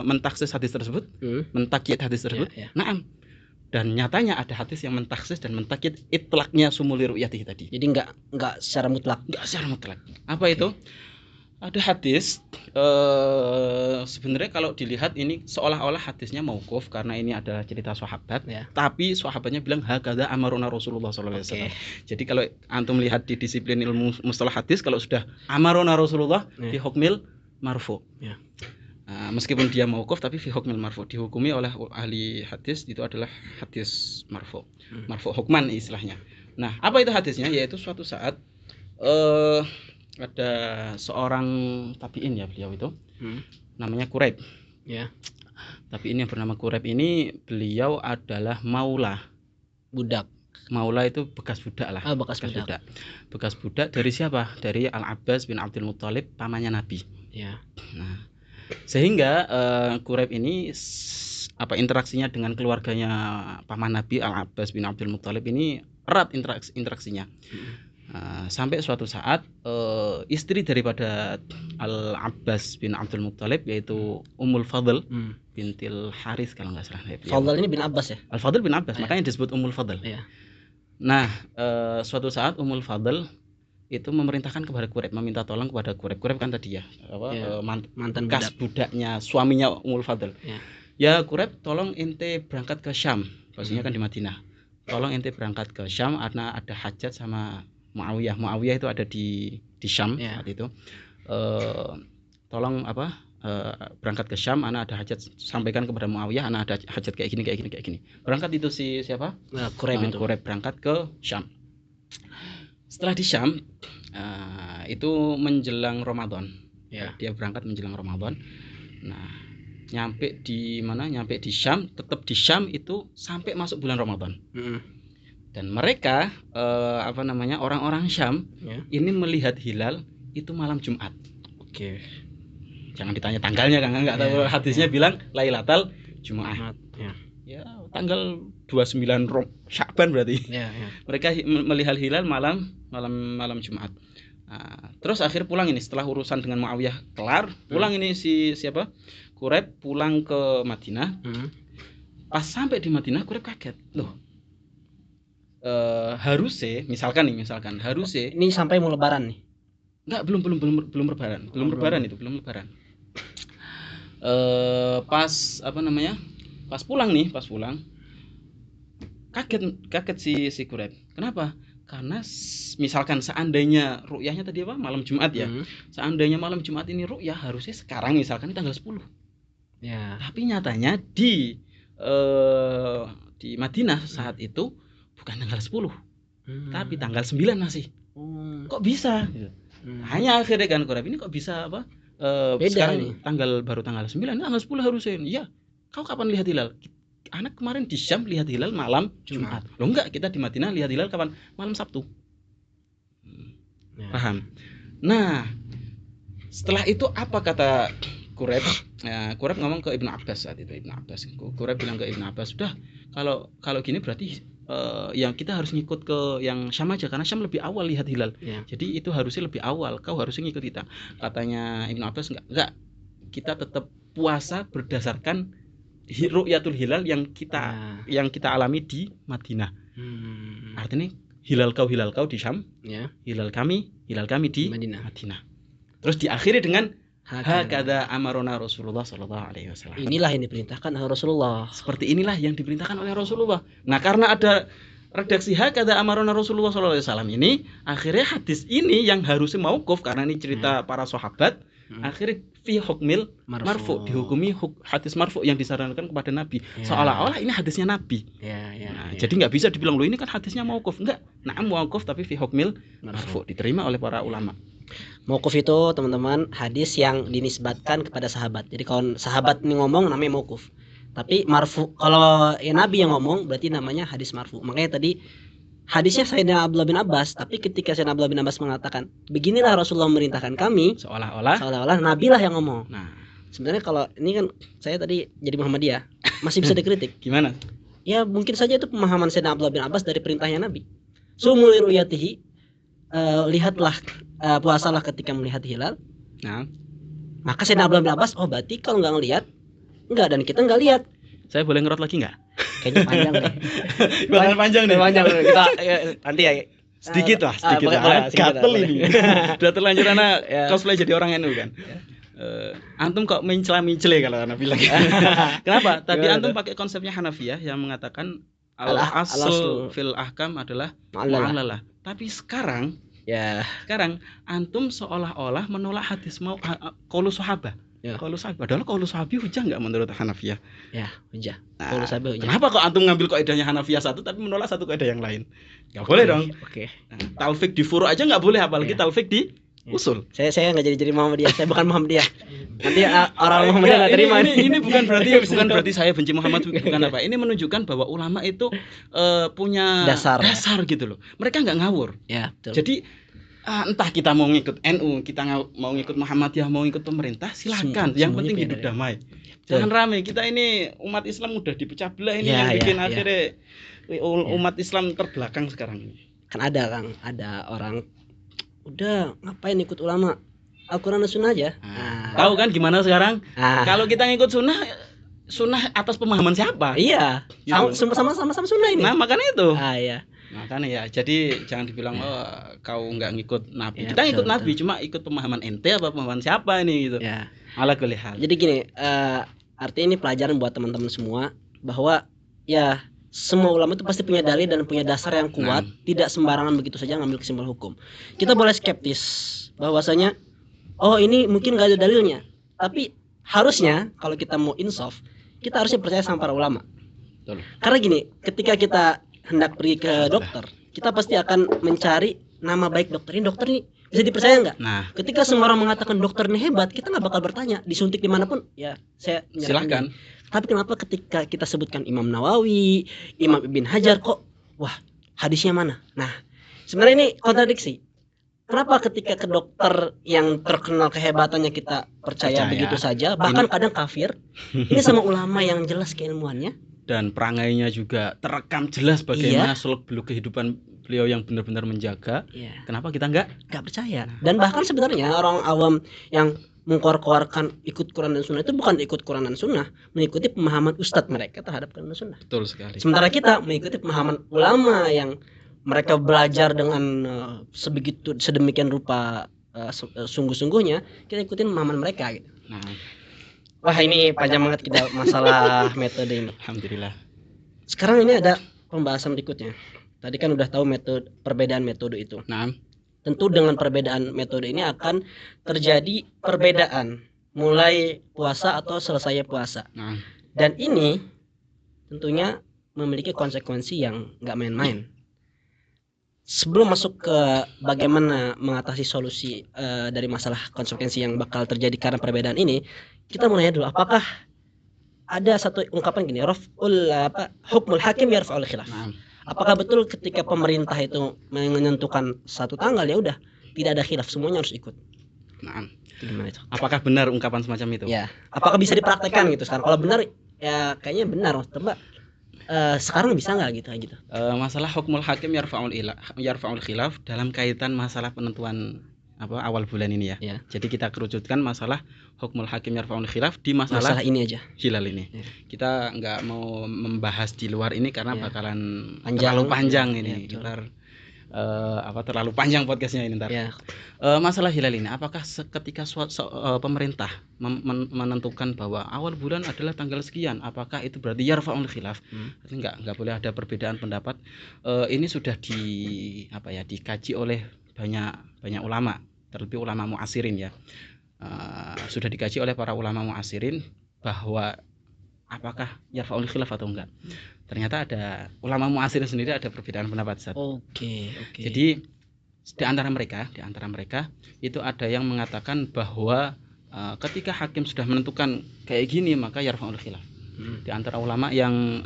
mentaksis hadis tersebut, mentakyid hadis tersebut? Naam. Dan nyatanya ada hadis yang mentaksis dan mentakyid itlaqnya sumuli ru'yati tadi. Jadi enggak secara mutlak. Apa itu? Ada hadis, sebenarnya kalau dilihat ini seolah-olah hadisnya mauquf karena ini adalah cerita sahabat, tapi sahabatnya bilang hakadza amaruna Rasulullah SAW. Jadi kalau antum lihat di disiplin ilmu mustalah hadis, kalau sudah amaruna Rasulullah fi hukmil marfu. Meskipun dia mauquf tapi fi hukmil marfu, dihukumi oleh ahli hadis itu adalah hadis marfu. Marfu hukman istilahnya. Nah, apa itu hadisnya? Yaitu suatu saat ada seorang tabi'in ya, beliau itu namanya Quraib. Tabi'in yang bernama Quraib ini, beliau adalah maula, budak. Maula itu bekas budak lah. Bekas budak dari siapa? Dari Al-Abbas bin Abdul Muttalib, pamannya Nabi. Nah, sehingga Quraib ini interaksinya dengan keluarganya paman Nabi Al-Abbas bin Abdul Muttalib ini erat interaksinya. Sampai suatu saat istri daripada Al-Abbas bin Abdul Muttalib, yaitu Ummul Fadl bintil Haris kalau nggak salah. Fadl ini bin Abbas ya? Al-Fadl bin Abbas, makanya disebut Ummul Fadl. Nah, suatu saat Ummul Fadl itu memerintahkan kepada Quraib, meminta tolong kepada Quraib. Quraib kan tadi mantan bekas budaknya suaminya Ummul Fadl. Ya Quraib, tolong ente berangkat ke Syam, posisinya kan di Madinah. Tolong ente berangkat ke Syam karena ada hajat sama Muawiyah. Muawiyah itu ada di Syam saat itu. Tolong berangkat ke Syam, ana ada hajat, sampaikan kepada Muawiyah ana ada hajat kayak gini. Berangkat itu si siapa? Quraib berangkat ke Syam. Setelah di Syam itu menjelang Ramadan. Dia berangkat menjelang Ramadan. Nah, nyampe di mana? Nyampe di Syam, tetap di Syam itu sampai masuk bulan Ramadan. Dan mereka orang-orang Syam ini melihat hilal itu malam Jumat. Jangan ditanya tanggalnya, kan enggak tahu. Hadisnya bilang Lailatul Jumat. Ya, tanggal 29 Sya'ban berarti. Mereka melihat hilal malam Jumat. Terus akhir pulang ini setelah urusan dengan Muawiyah kelar, pulang ini si siapa? Quraib pulang ke Madinah. Pas sampai di Madinah Quraib kaget. Loh, harusnya misalkan harusnya ini sampai mau lebaran nih. Enggak, belum lebaran. Pas pas pulang kaget si Quraib. Kenapa? Karena misalkan seandainya ru'yahnya tadi apa? Malam Jumat ya. Seandainya malam Jumat ini ru'yah harusnya sekarang misalkan tanggal 10. Ya. Tapi nyatanya di Madinah saat itu bukan tanggal 10. Tapi tanggal 9 masih. Kok bisa? Hanya akhirnya kan Quraib ini kok bisa apa? Sekarang nih. Baru tanggal 9, tanggal 10 harusnya. Iya. Kau kapan lihat hilal? Anak kemarin di Syam lihat hilal malam Jumat. Loh enggak, kita di Madinah lihat hilal kapan? Malam Sabtu. Paham? Nah, setelah itu apa kata Quraib? Ya, Quraib ngomong ke Ibnu Abbas saat itu. Quraib bilang ke Ibnu Abbas, sudah kalau gini berarti yang kita harus ngikut ke yang Syam aja, karena Syam lebih awal lihat hilal. Jadi itu harusnya lebih awal. Kau harusnya ngikut kita. Katanya Ibnu Abbas enggak. Kita tetap puasa berdasarkan ru'yatul hilal yang kita alami di Madinah. Artinya hilal kau di Syam, hilal kami di Madinah. Terus diakhiri dengan hakadha amarona Rasulullah sallallahu alaihi wasallam. Inilah yang diperintahkan oleh Rasulullah. Seperti inilah yang diperintahkan oleh Rasulullah. Nah, karena ada redaksi hakadha amarona Rasulullah sallallahu alaihi wasallam ini, akhirnya hadis ini yang harusnya mauquf karena ini cerita para sahabat, akhirnya fi hukmil marfu, dihukumi hadis marfu yang disarankan kepada Nabi. Seolah-olah ini hadisnya Nabi. Jadi nggak bisa dibilang loh ini kan hadisnya mauquf. Enggak. Na'am mauquf tapi fi hukmil marfu, diterima oleh para ulama. Mauquf itu teman-teman hadis yang dinisbatkan kepada sahabat. Jadi kalau sahabat ini ngomong namanya mauquf. Tapi marfu kalau Nabi yang ngomong berarti namanya hadis marfu. Makanya tadi hadisnya Sayyidina Abdullah bin Abbas, tapi ketika Sayyidina Abdullah bin Abbas mengatakan, beginilah Rasulullah memerintahkan kami, seolah-olah Nabi lah yang ngomong. Nah, sebenarnya kalau ini kan saya tadi jadi Muhammadiyah, masih bisa dikritik. Gimana? Ya mungkin saja itu pemahaman Sayyidina Abdullah bin Abbas dari perintahnya Nabi. Sumuli ru'yatihi, lihatlah, puasalah ketika melihat hilal. Nah, maka Sayyidina Abdullah bin Abbas, oh berarti kalau nggak ngelihat, enggak, dan kita nggak lihat. Saya boleh ngerot lagi nggak? Kayaknya panjang deh. panjang deh. Kita nanti ya sedikit lah. Gatel ini. Udah terlanjur anak cosplay jadi orang NU kan. Antum kok mencela-mencela kalau anak bilang. Kenapa? Tadi antum pakai konsepnya Hanafiyah yang mengatakan al-asl fil ahkam adalah mu'allalah. Tapi sekarang antum seolah-olah menolak hadis qaulus sahabah. Qaulus sahabi, padahal qaulus sahabi hujah enggak menurut Hanafiyah? Ya, hujah. Qaulus sahabi hujah. Kenapa kok antum ngambil kaidahnya Hanafiyah satu tapi menolak satu kaidah yang lain? Enggak boleh dong. Oke. Talfik di furu' aja enggak boleh, apalagi talfik di usul. Saya enggak jadi Muhammadiyah. Saya bukan Muhammadiyah. Nanti orang Muhammadiyah enggak terima. Ini bukan berarti saya benci Muhammad, bukan apa. Ini menunjukkan bahwa ulama itu punya dasar gitu loh. Mereka enggak ngawur. Ya, betul. Jadi entah kita mau ngikut NU, kita mau ngikut Muhammadiyah, mau ngikut pemerintah, silakan. Yang penting hidup damai. Jangan ramai. Kita ini umat Islam udah dipecah belah ini yang bikin akhirnya umat Islam terbelakang sekarang ini. Kan ada orang udah ngapain ikut ulama? Al-Qur'an dan Sunnah aja. Tahu kan gimana sekarang? Kalau kita ngikut sunnah atas pemahaman siapa? Iya. Sama sunnah ini. Nah, makanya itu. Iya. Makanya ya, jadi jangan dibilang kau nggak ngikut Nabi. Kita ngikut Nabi, cuma ikut pemahaman ente apa pemahaman siapa ini gitu. Ya. Ala kulli hal. Jadi gini, artinya ini pelajaran buat teman-teman semua bahwa ya semua ulama itu pasti punya dalil dan punya dasar yang kuat, tidak sembarangan begitu saja ngambil kesimpulan hukum. Kita boleh skeptis bahwasanya ini mungkin nggak ada dalilnya, tapi harusnya kalau kita mau insaf, kita harusnya percaya sama para ulama. Betul. Karena gini, ketika kita hendak pergi ke dokter, kita pasti akan mencari nama baik dokter. Ini dokter nih bisa dipercaya nggak? Nah, ketika semua orang mengatakan dokter ini hebat, kita nggak bakal bertanya. Disuntik dimanapun, ya saya silakan. Tapi kenapa ketika kita sebutkan Imam Nawawi, Imam Ibn Hajar, kok wah hadisnya mana? Nah, sebenarnya ini kontradiksi. Kenapa ketika ke dokter yang terkenal kehebatannya kita percaya begitu saja, bahkan kadang kafir? Ini sama ulama yang jelas keilmuannya. Dan perangainya juga terekam jelas bagaimana seluk-beluk kehidupan beliau yang benar-benar menjaga. Kenapa kita nggak percaya? Dan bahkan sebenarnya orang awam yang mengkor-korkan ikut Quran dan Sunnah itu bukan ikut Quran dan Sunnah, mengikuti pemahaman ustadz mereka terhadap Quran dan Sunnah. Betul sekali. Sementara kita mengikuti pemahaman ulama yang mereka belajar dengan sedemikian rupa sungguh-sungguhnya, kita ikutin pemahaman mereka gitu. Nah, wah ini panjang banget kita masalah metode ini. Alhamdulillah. Sekarang ini ada pembahasan berikutnya. Tadi kan udah tahu perbedaan metode itu. Nah, Tentu dengan perbedaan metode ini akan terjadi perbedaan mulai puasa atau selesai puasa. nah, Dan ini tentunya memiliki konsekuensi yang nggak main-main. Sebelum masuk ke bagaimana mengatasi solusi dari masalah konsekuensi yang bakal terjadi karena perbedaan ini, kita mau nanya dulu, apakah ada satu ungkapan gini, hukmul hakim yarfa'ul khilaf. nah. Apakah betul ketika pemerintah itu menentukan satu tanggal, ya udah tidak ada khilaf, semuanya harus ikut? Nah, Gimana itu? apakah benar ungkapan semacam itu? Ya, apakah bisa dipraktekkan gitu sekarang? Kalau benar, ya kayaknya benar. Coba sekarang bisa nggak gitu? Masalah hukmul hakim yarfa'ul khilaf dalam kaitan masalah penentuan awal bulan ini ya. Ya. Jadi kita kerucutkan masalah hukmul hakim yarfa'ul khilaf di masalah ini aja. hilal ini. Ya. Kita nggak mau membahas di luar ini karena bakalan panjang. terlalu panjang ini. Ya, Ntar terlalu panjang podcastnya ini ntar. Ya. Masalah hilal ini, apakah ketika pemerintah menentukan bahwa awal bulan adalah tanggal sekian, apakah itu berarti yarfa'ul khilaf? Nggak boleh ada perbedaan pendapat. Ini sudah dikaji oleh banyak ulama, terlebih ulama mu'asirin ya. Sudah dikaji oleh para ulama mu'asirin bahwa apakah yarfa'ul khilaf atau enggak. Ternyata ada ulama mu'asirin sendiri ada perbedaan pendapat. Oke. Jadi di antara mereka itu ada yang mengatakan bahwa ketika hakim sudah menentukan kayak gini maka yarfa'ul khilaf. Di antara ulama yang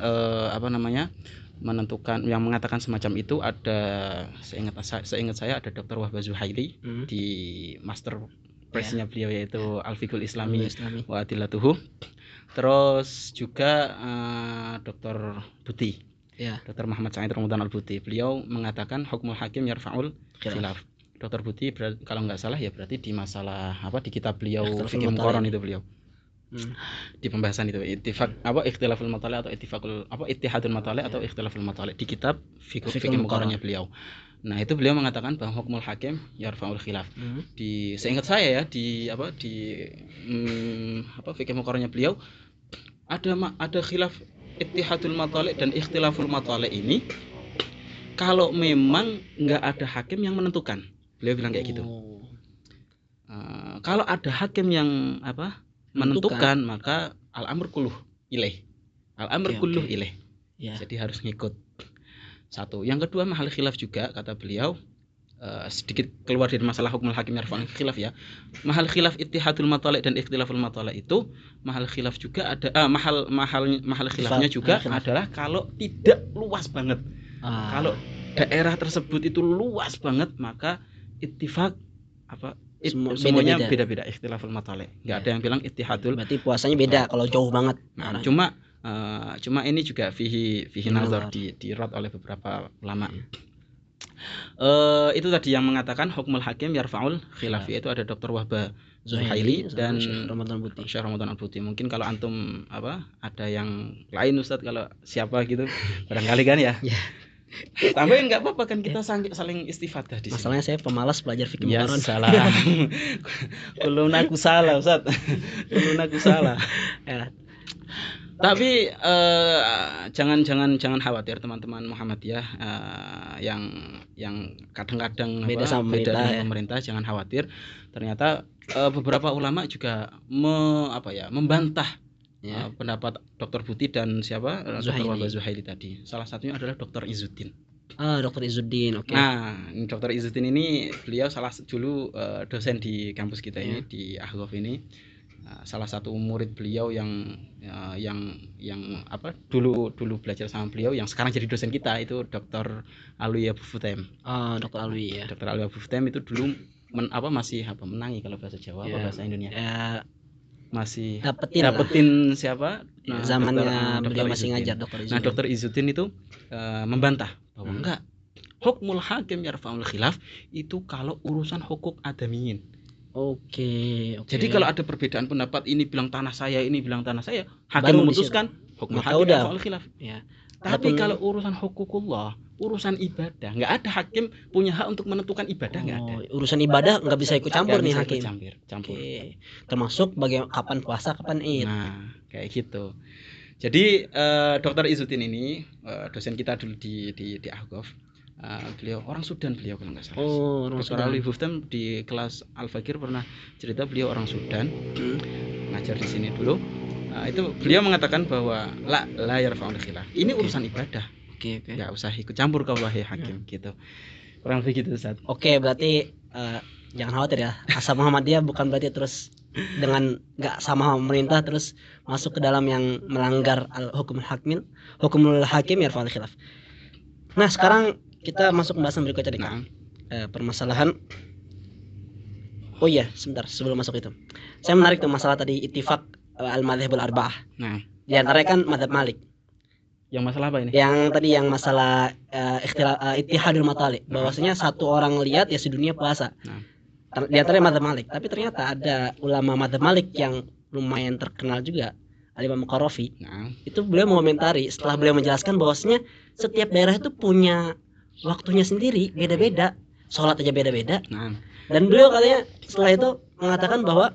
menentukan, yang mengatakan semacam itu ada, seingat saya ada Dr. Wahbah Zuhaili di master presnya beliau yaitu Al-Fiqhul Islami wa Adillatuhu. Terus juga Dr. Buti, Dr. Muhammad Sa'id Ramadan Al-Buti, beliau mengatakan hukmul hakim yarfa'ul khilaf. Dr. Buti kalau nggak salah ya berarti di masalah di kitab beliau Fiqh Muqarrar itu beliau di pembahasan itu ikhtilaful matali' atau ittihadul matali' atau ikhtilaful matali' di kitab Fiqh Muqarrarnya beliau. Nah, itu beliau mengatakan bahwa hukmul hakim yarfa'ul khilaf. Seingat saya ya di Fiqh Muqarrarnya beliau ada khilaf ittihadul matali' dan ikhtilaful matali' ini kalau memang nggak ada hakim yang menentukan. Beliau bilang kayak gitu. Kalau ada hakim yang menentukan, maka al-amr kulluh ilaih. Al-amr kulluh ilaih. Jadi harus ngikut. Satu. Yang kedua, mahal khilaf juga kata beliau, sedikit keluar dari masalah hukmul hakim yarfa'ul khilaf ya. Mahal khilaf ittihadul matali' dan ikhtilaful matali' itu mahal khilaf juga ada mahal khilafnya juga adalah kalau tidak luas banget. Kalau daerah tersebut itu luas banget maka ittifaq semuanya beda-beda ikhtilaful matali'. Enggak ada yang bilang ittihadul. Berarti puasanya beda kalau jauh banget. Nah, cuma ini juga fihi nazar dirad oleh beberapa ulama. Itu tadi yang mengatakan hukmul hakim yarfa'ul khilaf, itu ada Dr. Wahbah Zuhaili dan Syekh Ramadan Al-Buti. Mungkin kalau antum ada yang lain Ustadz, kalau siapa gitu barangkali kan ya. Tambahin nggak apa-apa kan, kita saling istifadah di sini. Masalahnya saya pemalas belajar fikih ya, Muqarrar. Salah. Belum aku salah Ustaz. Belum aku salah. Tapi jangan khawatir teman-teman Muhammadiyah yang kadang-kadang beda dengan pemerintah, jangan khawatir. Ternyata beberapa ulama juga membantah pendapat Dr. Buti dan Dr. Wahbah Zuhaili tadi. Salah satunya adalah Dr. Izzuddin. Dr. Izzuddin, oke. Nah, Dr. Izzuddin ini beliau dulu dosen di kampus kita ini di Ahqaf ini. Salah satu murid beliau yang dulu belajar sama beliau, yang sekarang jadi dosen kita, itu Dr. Alwi Abu Futem. Dr. Alwi ya. Dr. Alwi Abu Futem itu dulu masih menangi kalau bahasa Jawa bahasa Indonesia. Masih dapetin siapa? Nah, zamannya beliau masih ngajar Dr. Izzuddin. Nah, Dr. Izzuddin itu membantah bahwa enggak, hukmul hakim yarfa'ul khilaf itu kalau urusan hukuk adamiyin. Oke. Jadi kalau ada perbedaan pendapat, ini bilang tanah saya, ini bilang tanah saya, hakim memutuskan hukmul hakim yarfa'ul khilaf. Ya. Tapi kalau urusan hukukullah, urusan ibadah, nggak ada hakim punya hak untuk menentukan ibadah, nggak ada. Urusan ibadah nggak bisa ikut campur nih hakim. Campur. Termasuk kapan puasa, kapan id. Nah, kayak gitu. Jadi Dr. Izzuddin ini dosen kita dulu di Ahqaf. Beliau orang Sudan beliau kalau nggak salah. Orang Dr. Sudan. Ali Buftam di kelas Al-Fakir pernah cerita beliau orang Sudan, ngajar di sini dulu. Itu beliau mengatakan bahwa la yarfa'ul khilaf. Ini urusan ibadah. Oke. Nggak usah ikut campur kau wahai hakim gitu. Kurang lebih gitu Ustaz. Oke, berarti jangan khawatir ya. Asal Muhammadiyah bukan berarti terus dengan nggak sama pemerintah terus masuk ke dalam yang melanggar hukumul hakim yarfa'ul khilaf. Nah, sekarang kita masuk pembahasan berikutnya nih, Kang. Permasalahan. Oh iya, sebentar sebelum masuk itu. Saya menarik tuh masalah tadi ittifaq al-madzhabul arba'ah. Nah, di antaranya kan madzhab Malik. Yang masalah apa ini? Yang tadi yang masalah ittihadul matali, bahwasanya satu orang lihat ya sedunia puasa. Di antaranya madzhab Malik, tapi ternyata ada ulama madzhab Malik yang lumayan terkenal juga, Al-Imam Qarafi. Itu beliau mengomentari setelah beliau menjelaskan bahwasanya setiap daerah itu punya waktunya sendiri, beda-beda, sholat aja beda-beda. Dan beliau katanya setelah itu mengatakan bahwa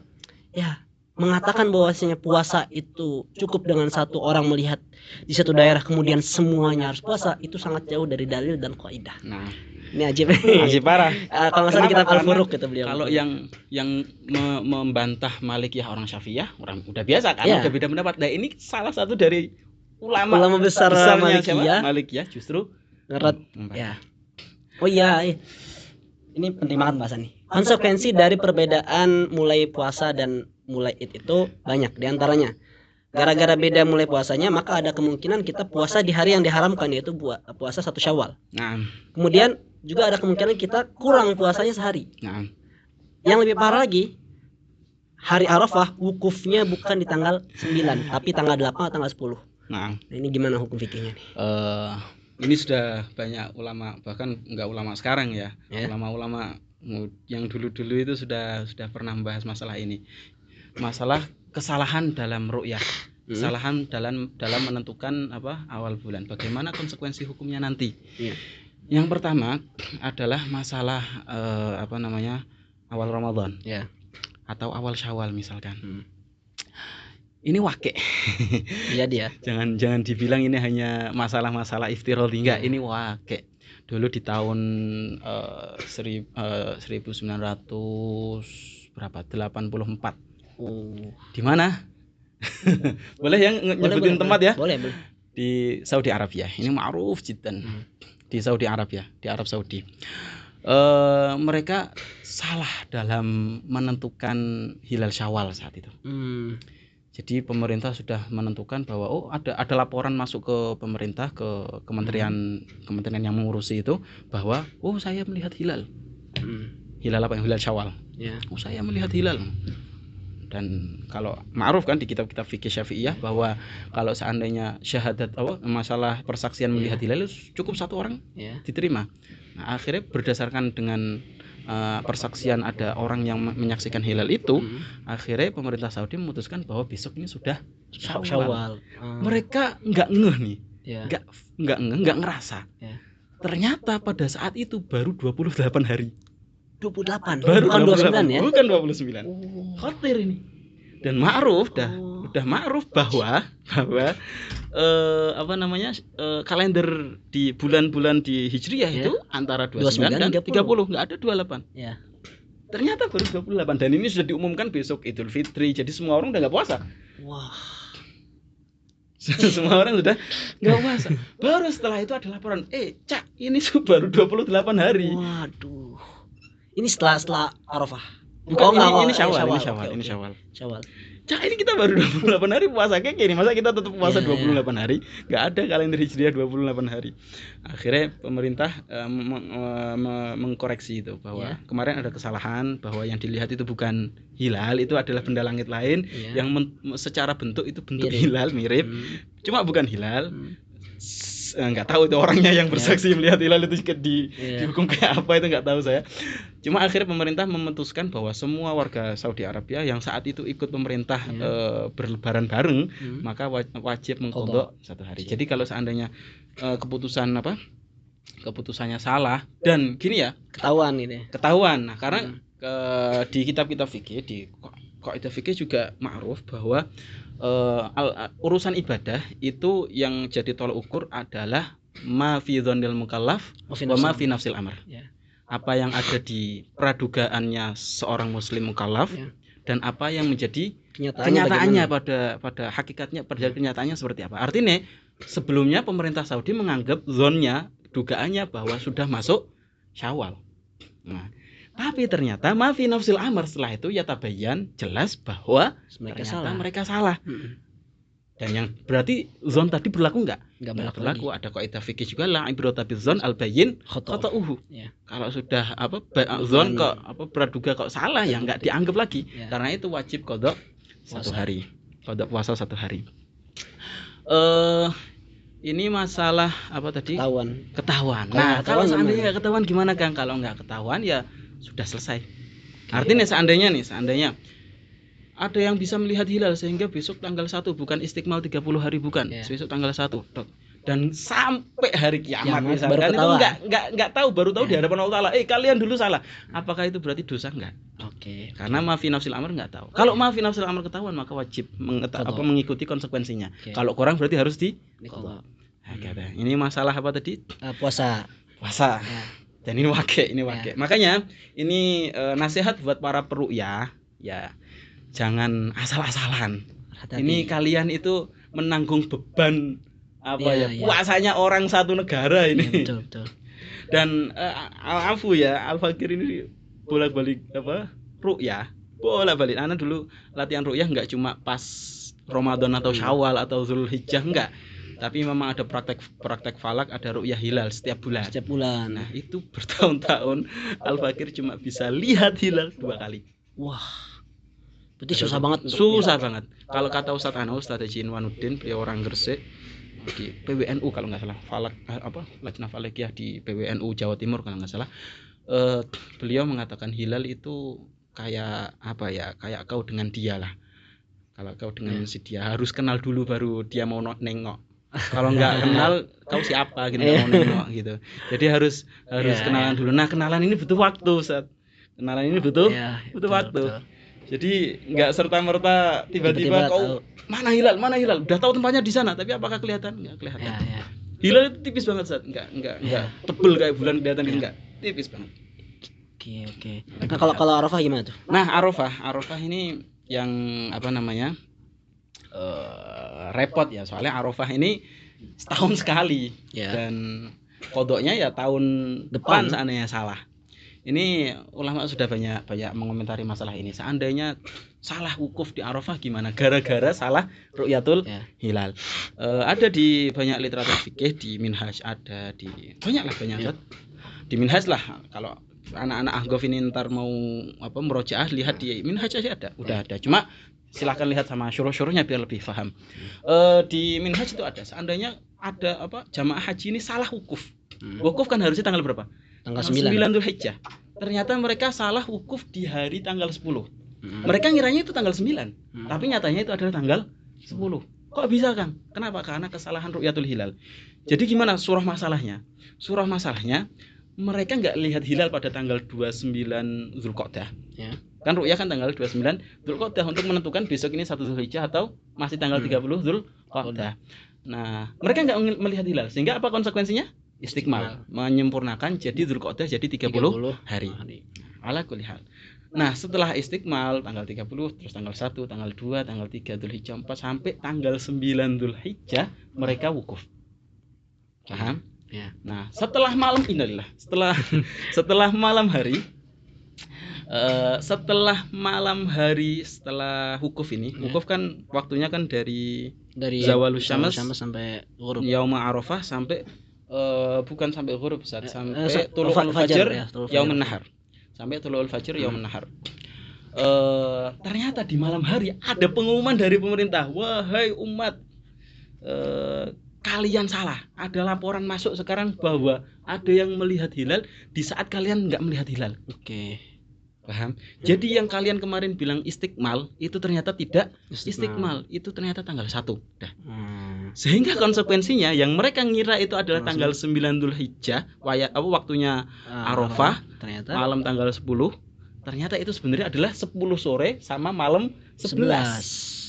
mengatakan bahwasanya puasa itu cukup dengan satu orang melihat di satu daerah kemudian semuanya harus puasa, itu sangat jauh dari dalil dan kaidah. Ini ajib parah. Kalau nggak salah kitab Al-Furuq kata beliau. Kalau yang membantah Malikiyah orang Syafi'iyah, orang udah biasa kan, udah beda pendapat. Nah, ini salah satu dari ulama besar Malikiyah justru ya. Oh iya, ini penting banget bahasan nih. Konsekuensi dari perbedaan mulai puasa dan mulai Id itu banyak. Di antaranya, gara-gara beda mulai puasanya, maka ada kemungkinan kita puasa di hari yang diharamkan, yaitu puasa 1 Syawal. Kemudian juga ada kemungkinan kita kurang puasanya sehari. Yang lebih parah lagi, hari Arafah wukufnya bukan di tanggal 9, tapi tanggal 8 atau tanggal 10. Nah, ini gimana hukum fikihnya nih? Ini sudah banyak ulama, bahkan enggak ulama sekarang ya. Ulama-ulama yang dulu-dulu itu sudah pernah membahas masalah ini. Masalah kesalahan dalam ru'yah. Kesalahan dalam menentukan awal bulan. Bagaimana konsekuensi hukumnya nanti? Yang pertama adalah masalah awal Ramadan. Atau awal Syawal misalkan. Ini wake. Iya dia. Jangan dibilang ini hanya masalah-masalah iftirati, enggak, ini wake. Dulu di tahun 1984. Di mana? Boleh ya nyebutin tempat ya? Boleh. Di Saudi Arabia. Ini ma'ruf jiddan. Di Saudi Arabia, di Arab Saudi. Mereka salah dalam menentukan hilal Syawal saat itu. Jadi pemerintah sudah menentukan bahwa ada laporan masuk ke pemerintah, ke kementerian yang mengurusi itu, bahwa saya melihat hilal. Hilal apa? Hilal Syawal. Saya melihat hilal. Dan kalau ma'ruf kan di kitab-kitab fikih Syafi'iyah bahwa kalau seandainya syahadat masalah persaksian melihat hilal cukup 1 orang diterima. Nah, akhirnya berdasarkan dengan persaksian ada orang yang menyaksikan hilal itu, akhirnya pemerintah Saudi memutuskan bahwa besok ini sudah Syawal. Mereka nggak ngeh nih, nggak ngerasa. Ternyata pada saat itu baru 28 hari. 28. Baru bukan 29 ya? Bukan 29. Khawatir ini. Dan ma'ruf udah ma'ruf bahwa kalender di bulan-bulan di Hijriyah itu antara 29 dan 30, enggak ada 28. Ternyata baru 28 dan ini sudah diumumkan besok Idul Fitri. Jadi semua orang udah enggak puasa. Semua orang sudah enggak puasa. Baru setelah itu ada laporan, Cak, ini baru 28 hari. Waduh. Ini setelah Arafah. Bukan, ini Syawal. Cak, ini kita baru 28 hari puasa kayak gini. Masa kita tetap puasa 28 hari? Gak ada kalender Hijriah 28 hari. Akhirnya pemerintah mengkoreksi itu bahwa kemarin ada kesalahan, bahwa yang dilihat itu bukan hilal, itu adalah benda langit lain yang secara bentuk itu bentuk hilal mirip. Cuma bukan hilal. Nggak tahu itu orangnya yang bersaksi melihat hilal itu dihukum kayak apa, itu nggak tahu saya. Cuma akhirnya pemerintah memutuskan bahwa semua warga Saudi Arabia yang saat itu ikut pemerintah berlebaran bareng, maka wajib mengqadha 1 hari. Jadi kalau seandainya keputusannya salah dan gini ya, ketahuan. Nah, karena di kitab-kitab fikih, di kaidah fikih juga ma'ruf bahwa urusan ibadah itu yang jadi tolak ukur adalah ma fi dzannil mukallaf wa ma fi nafsil amr. Ya. Apa yang ada di pradugaannya seorang muslim mukallaf dan apa yang menjadi kenyataannya pada hakikatnya, pada kenyataannya seperti apa. Artinya sebelumnya pemerintah Saudi menganggap zonnya, dugaannya bahwa sudah masuk Syawal. Nah, tapi ternyata ma fi nafsil amr, setelah itu ya tabayyan jelas bahwa mereka salah. Dan yang berarti zon tadi berlaku enggak berlaku. Ada kaidah fikih juga la ibrata bizon al bayyin khata'uhu. Ya. Kalau sudah zon kok praduga kok salah ya enggak dianggap lagi. Ya. Karena itu wajib qada 1 hari. Qada puasa 1 hari. Ini masalah apa tadi? Ketahuan. Nah, kalau seandainya enggak ketahuan gimana, Kang? Kalau enggak ketahuan ya sudah selesai. Artinya seandainya ada yang bisa melihat hilal sehingga besok tanggal 1 bukan istikmal 30 hari bukan. Besok tanggal 1, Dok. Dan sampai hari kiamat misalkan itu enggak tahu, baru tahu di hadapan Allah Taala. Kalian dulu salah. Apakah itu berarti dosa enggak? Oke. Karena ma fi nafsil amr enggak tahu. Kalau ma fi nafsil amr ketahuan maka wajib mengikuti konsekuensinya. Kalau kurang berarti harus diqadha. Nah, ini masalah apa tadi? Puasa. Ya. Dan ini wake. Makanya ini nasihat buat para peruqyah ya. Jangan asal-asalan. Ini kalian itu menanggung beban puasanya orang satu negara ini. Ya, betul. Dan Al-Fakir ini bolak-balik ruqyah. Bolak-balik. Ana dulu latihan ruqyah enggak cuma pas Ramadan atau Syawal atau Zulhijjah enggak. Tapi memang ada praktek falak, ada ruqyah hilal setiap bulan. Nah, itu bertahun-tahun Al-Fakir cuma bisa lihat hilal 2 kali. Wah. Berarti susah banget. Kalau kata Ustadz Haji Inwanuddin, beliau orang Gresik di PWNU kalau nggak salah, Lajnah Falakiyah di PWNU Jawa Timur kalau nggak salah. Beliau mengatakan hilal itu kayak kayak kau dengan dia lah. Kalau kau dengan si dia harus kenal dulu baru dia mau nengok. Kalau nggak kenal kau siapa gitu, nggak mau nengok gitu. Jadi harus kenalan dulu. Nah, kenalan ini butuh waktu, Ustadz. Kenalan ini butuh waktu. Betul. Jadi nggak serta-merta tiba-tiba kau mana hilal, udah tahu tempatnya di sana, tapi apakah kelihatan? Nggak kelihatan. Ya. Hilal itu tipis banget, Ustaz. Nggak tebel kayak bulan kelihatan itu, nggak, tipis banget. Oke. Nah, kalau Arafah gimana tuh? Nah, Arafah ini yang repot ya, soalnya Arafah ini setahun sekali dan kodoknya ya tahun depan seandainya salah. Ini ulama sudah banyak mengomentari masalah ini. Seandainya salah wukuf di Arafah gimana? Gara-gara salah ru'yatul hilal. Ada di banyak literatur fikih, di Minhaj ada, di banyak. Di Minhaj lah, kalau anak-anak ahgof ini ntar mau merojaah, lihat di Minhaj aja udah ada. Cuma silahkan lihat sama syuruh-syuruhnya biar lebih paham. Di Minhaj itu ada. Seandainya ada jamaah haji ini salah wukuf. Wukuf kan harusnya tanggal berapa? Tanggal 9 Dzulhijjah. Ternyata mereka salah wukuf di hari tanggal 10. Mereka ngiranya itu tanggal 9. Tapi nyatanya itu adalah tanggal 10. Kok bisa, Kang? Kenapa? Karena kesalahan ru'yatul hilal. Jadi gimana surah masalahnya? Surah masalahnya mereka nggak lihat hilal pada tanggal 29 Dzulqa'dah. Kan ru'yah kan tanggal 29 Dzulqa'dah untuk menentukan besok ini 1 Dzulhijjah atau masih tanggal 30 Dzulqa'dah. Nah, mereka nggak melihat hilal. Sehingga apa konsekuensinya? Istikmal, menyempurnakan jadi Dzulqa'dah jadi 30 hari. Ala kulli hal. Nah, setelah istikmal tanggal 30, terus tanggal 1, tanggal 2, tanggal 3 Dzulhijjah 4 sampai tanggal 9 Dzulhijjah mereka wukuf. Paham? Ya. Nah, setelah malam setelah malam hari setelah wukuf ini, wukuf kan waktunya kan dari zawalus syams sampai ghurub. Yauma Arafah sampai bukan sampai ghurub, sampai tulu'ul fajr yaumun nahar. Sampai tulu'ul fajr yaumun nahar. Ternyata di malam hari ada pengumuman dari pemerintah, wahai umat, kalian salah. Ada laporan masuk sekarang bahwa ada yang melihat hilal di saat kalian nggak melihat hilal. Oke. Paham? Jadi yang kalian kemarin bilang istikmal itu ternyata tidak istikmal, itu ternyata tanggal 1. Sehingga konsekuensinya yang mereka ngira itu adalah tanggal 9 Dzulhijjah, waktunya Arafah, ternyata malam tanggal 10, ternyata itu sebenarnya adalah 10 sore sama malam 11.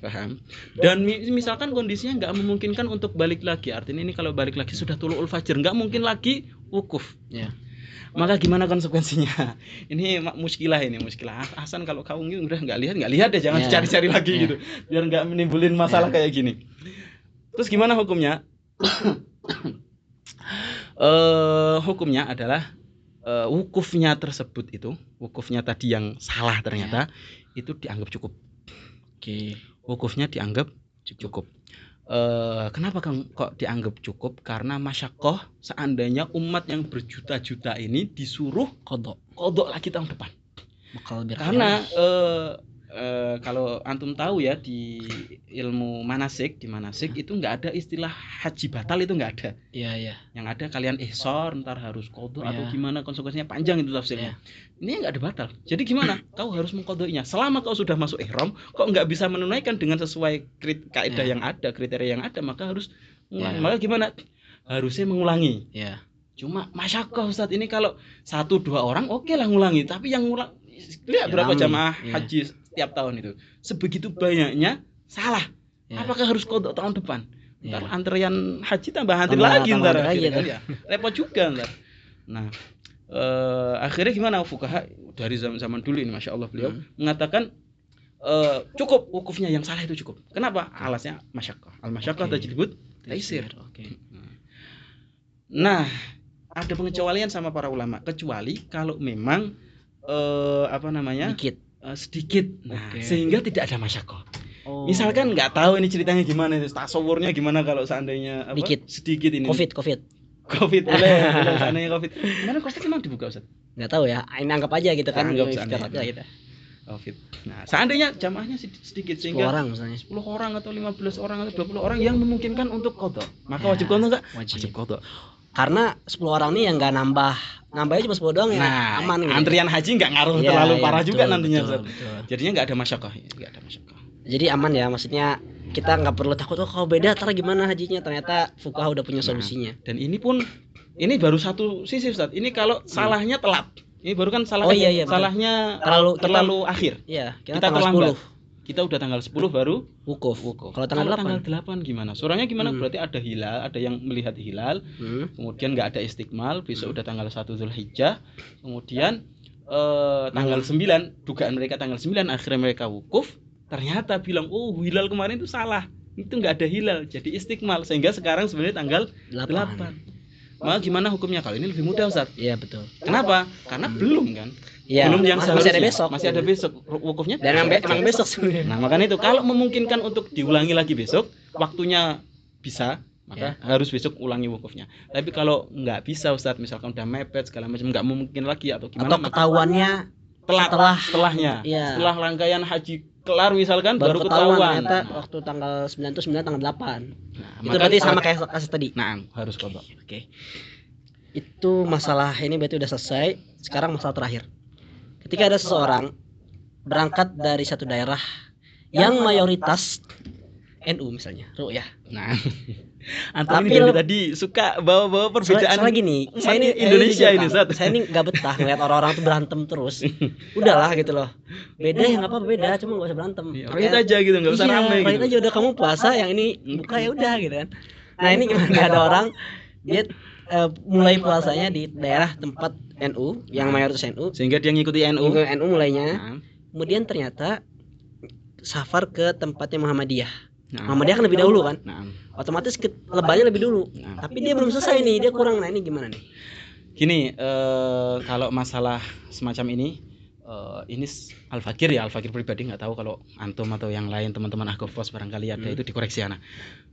Paham? Dan misalkan kondisinya nggak memungkinkan untuk balik lagi, artinya ini kalau balik lagi sudah tulu'ul fajr, nggak mungkin lagi wukuf. Ya. Maka gimana konsekuensinya? Ini muskilah. Hasan kalau kau udah nggak lihat deh, jangan dicari-cari lagi gitu, biar nggak menimbulin masalah kayak gini. Terus gimana hukumnya? Hukumnya adalah wukufnya tersebut itu, wukufnya tadi yang salah ternyata itu dianggap cukup. Oke. Wukufnya dianggap cukup. Kenapa kok dianggap cukup? Karena masyakoh, seandainya umat yang berjuta-juta ini disuruh kodok lagi tahun depan. Karena kalau antum tahu ya, di ilmu manasik, itu nggak ada istilah haji batal, itu nggak ada. Iya. Yang ada kalian ihsor ntar harus kodok atau gimana, konsekuensinya panjang itu tafsirnya. Ini nggak ada batal. Jadi gimana? Kau harus mengkodoknya. Selama kau sudah masuk ihram, kok nggak bisa menunaikan dengan sesuai kaidah yang ada, kriteria yang ada, maka harus mengulangi. Maka gimana? Harusnya mengulangi. Cuma masyakoh Ustaz, ini kalau 1-2 orang oke lah ngulangi, tapi yang ngulang, lihat berapa jamaah haji setiap tahun itu, sebegitu banyaknya salah. Apakah harus kodok tahun depan? Ntar antrian haji tambah antri lagi ntar ya. Repot juga ntar. Nah, akhirnya gimana fuqaha dari zaman dulu ini, masya Allah, beliau mengatakan cukup wukufnya yang salah itu cukup. Kenapa? Alasnya masyakoh. Al-masyakoh tajlibut taisir. Nah, ada pengecualian sama para ulama, kecuali kalau memang sedikit. Nah, sehingga tidak ada masyakoh. Misalkan nggak tahu ini ceritanya gimana, tasawurnya gimana kalau seandainya sedikit ini. Covid boleh seandainya Covid. Gimana Covid memang dibuka Ustaz? Nggak tahu ya. Ini anggap aja gitu kan. Anggap aja gitu. Covid. Nah, seandainya jamaahnya sedikit, sehingga 10 orang atau 15 orang atau 20 orang yang memungkinkan untuk qadha, maka wajib qadha enggak? Wajib qadha. Karena 10 orang ini yang enggak nambahnya cuma 10 doang, ya aman gitu. Antrian haji enggak ngaruh terlalu parah juga nantinya. Betul. Jadinya enggak ada masyaqqah, Jadi aman ya, maksudnya kita enggak perlu takut kalau beda ntar gimana hajinya, ternyata fuqaha udah punya solusinya. Dan ini baru satu sisi Ustaz. Ini kalau salahnya telat. Ini baru kan salahnya terlalu akhir. Iya, kita terlambat. Kita udah tanggal 10 baru wukuf. Kalau tanggal 8 gimana? Surahnya gimana? Berarti ada hilal, ada yang melihat hilal. Kemudian enggak ada istiqmal, besok udah tanggal 1 Zulhijjah. Kemudian tanggal 9, dugaan mereka tanggal 9 akhirnya mereka wukuf. Ternyata bilang, hilal kemarin itu salah. Itu enggak ada hilal, jadi istiqmal, sehingga sekarang sebenarnya tanggal 8. Maka gimana hukumnya? Kalau ini lebih mudah Ustaz. Iya betul. Kenapa? Karena belum kan? Ya, belum yang masih ada besok. Masih ada besok wukufnya. Dan emang besok sebenarnya. Nah, makanya itu kalau memungkinkan untuk diulangi lagi besok, waktunya bisa, maka harus besok ulangi wukufnya. Tapi kalau nggak bisa Ustaz, misalkan udah mepet segala macam, nggak mungkin lagi atau gimana? Atau ketahuannya setelahnya. Setelah rangkaian haji kelar misalkan baru ketahuan. Ternyata waktu tanggal 9 itu 9 tanggal 8. Itu berarti sama kayak kasus tadi. Nah, harus qadha. Oke. Itu masalah ini berarti udah selesai. Sekarang masalah terakhir. Ketika ada seseorang berangkat dari satu daerah yang mayoritas NU misalnya, ru'yah. Nah, Antum ini dari tadi suka bawa-bawa perbedaan. Soalnya gini, saya ini Indonesia ini Ustaz. Saya ini enggak betah ngeliat orang-orang tuh berantem terus. Udahlah gitu loh. Beda ya enggak apa-apa, beda, cuma enggak usah berantem. Rakyat aja gitu, enggak usah rame gitu. Rakyat aja udah kamu puasa, yang ini buka ya udah gitu kan. Nah, ini gimana, ada orang dia mulai puasanya di daerah tempat NU yang mayoritas NU, sehingga dia ngikuti NU mulainya. Kemudian ternyata safar ke tempatnya Muhammadiyah. Muhammadiyah kan lebih dahulu kan. Otomatis lebarnya lebih dulu. Tapi dia belum selesai nih, dia kurang. Nah, ini gimana nih? Gini, kalau masalah semacam ini Al-Fakir pribadi, nggak tahu kalau antum atau yang lain teman-teman Ahgofos barangkali ada itu dikoreksi anak.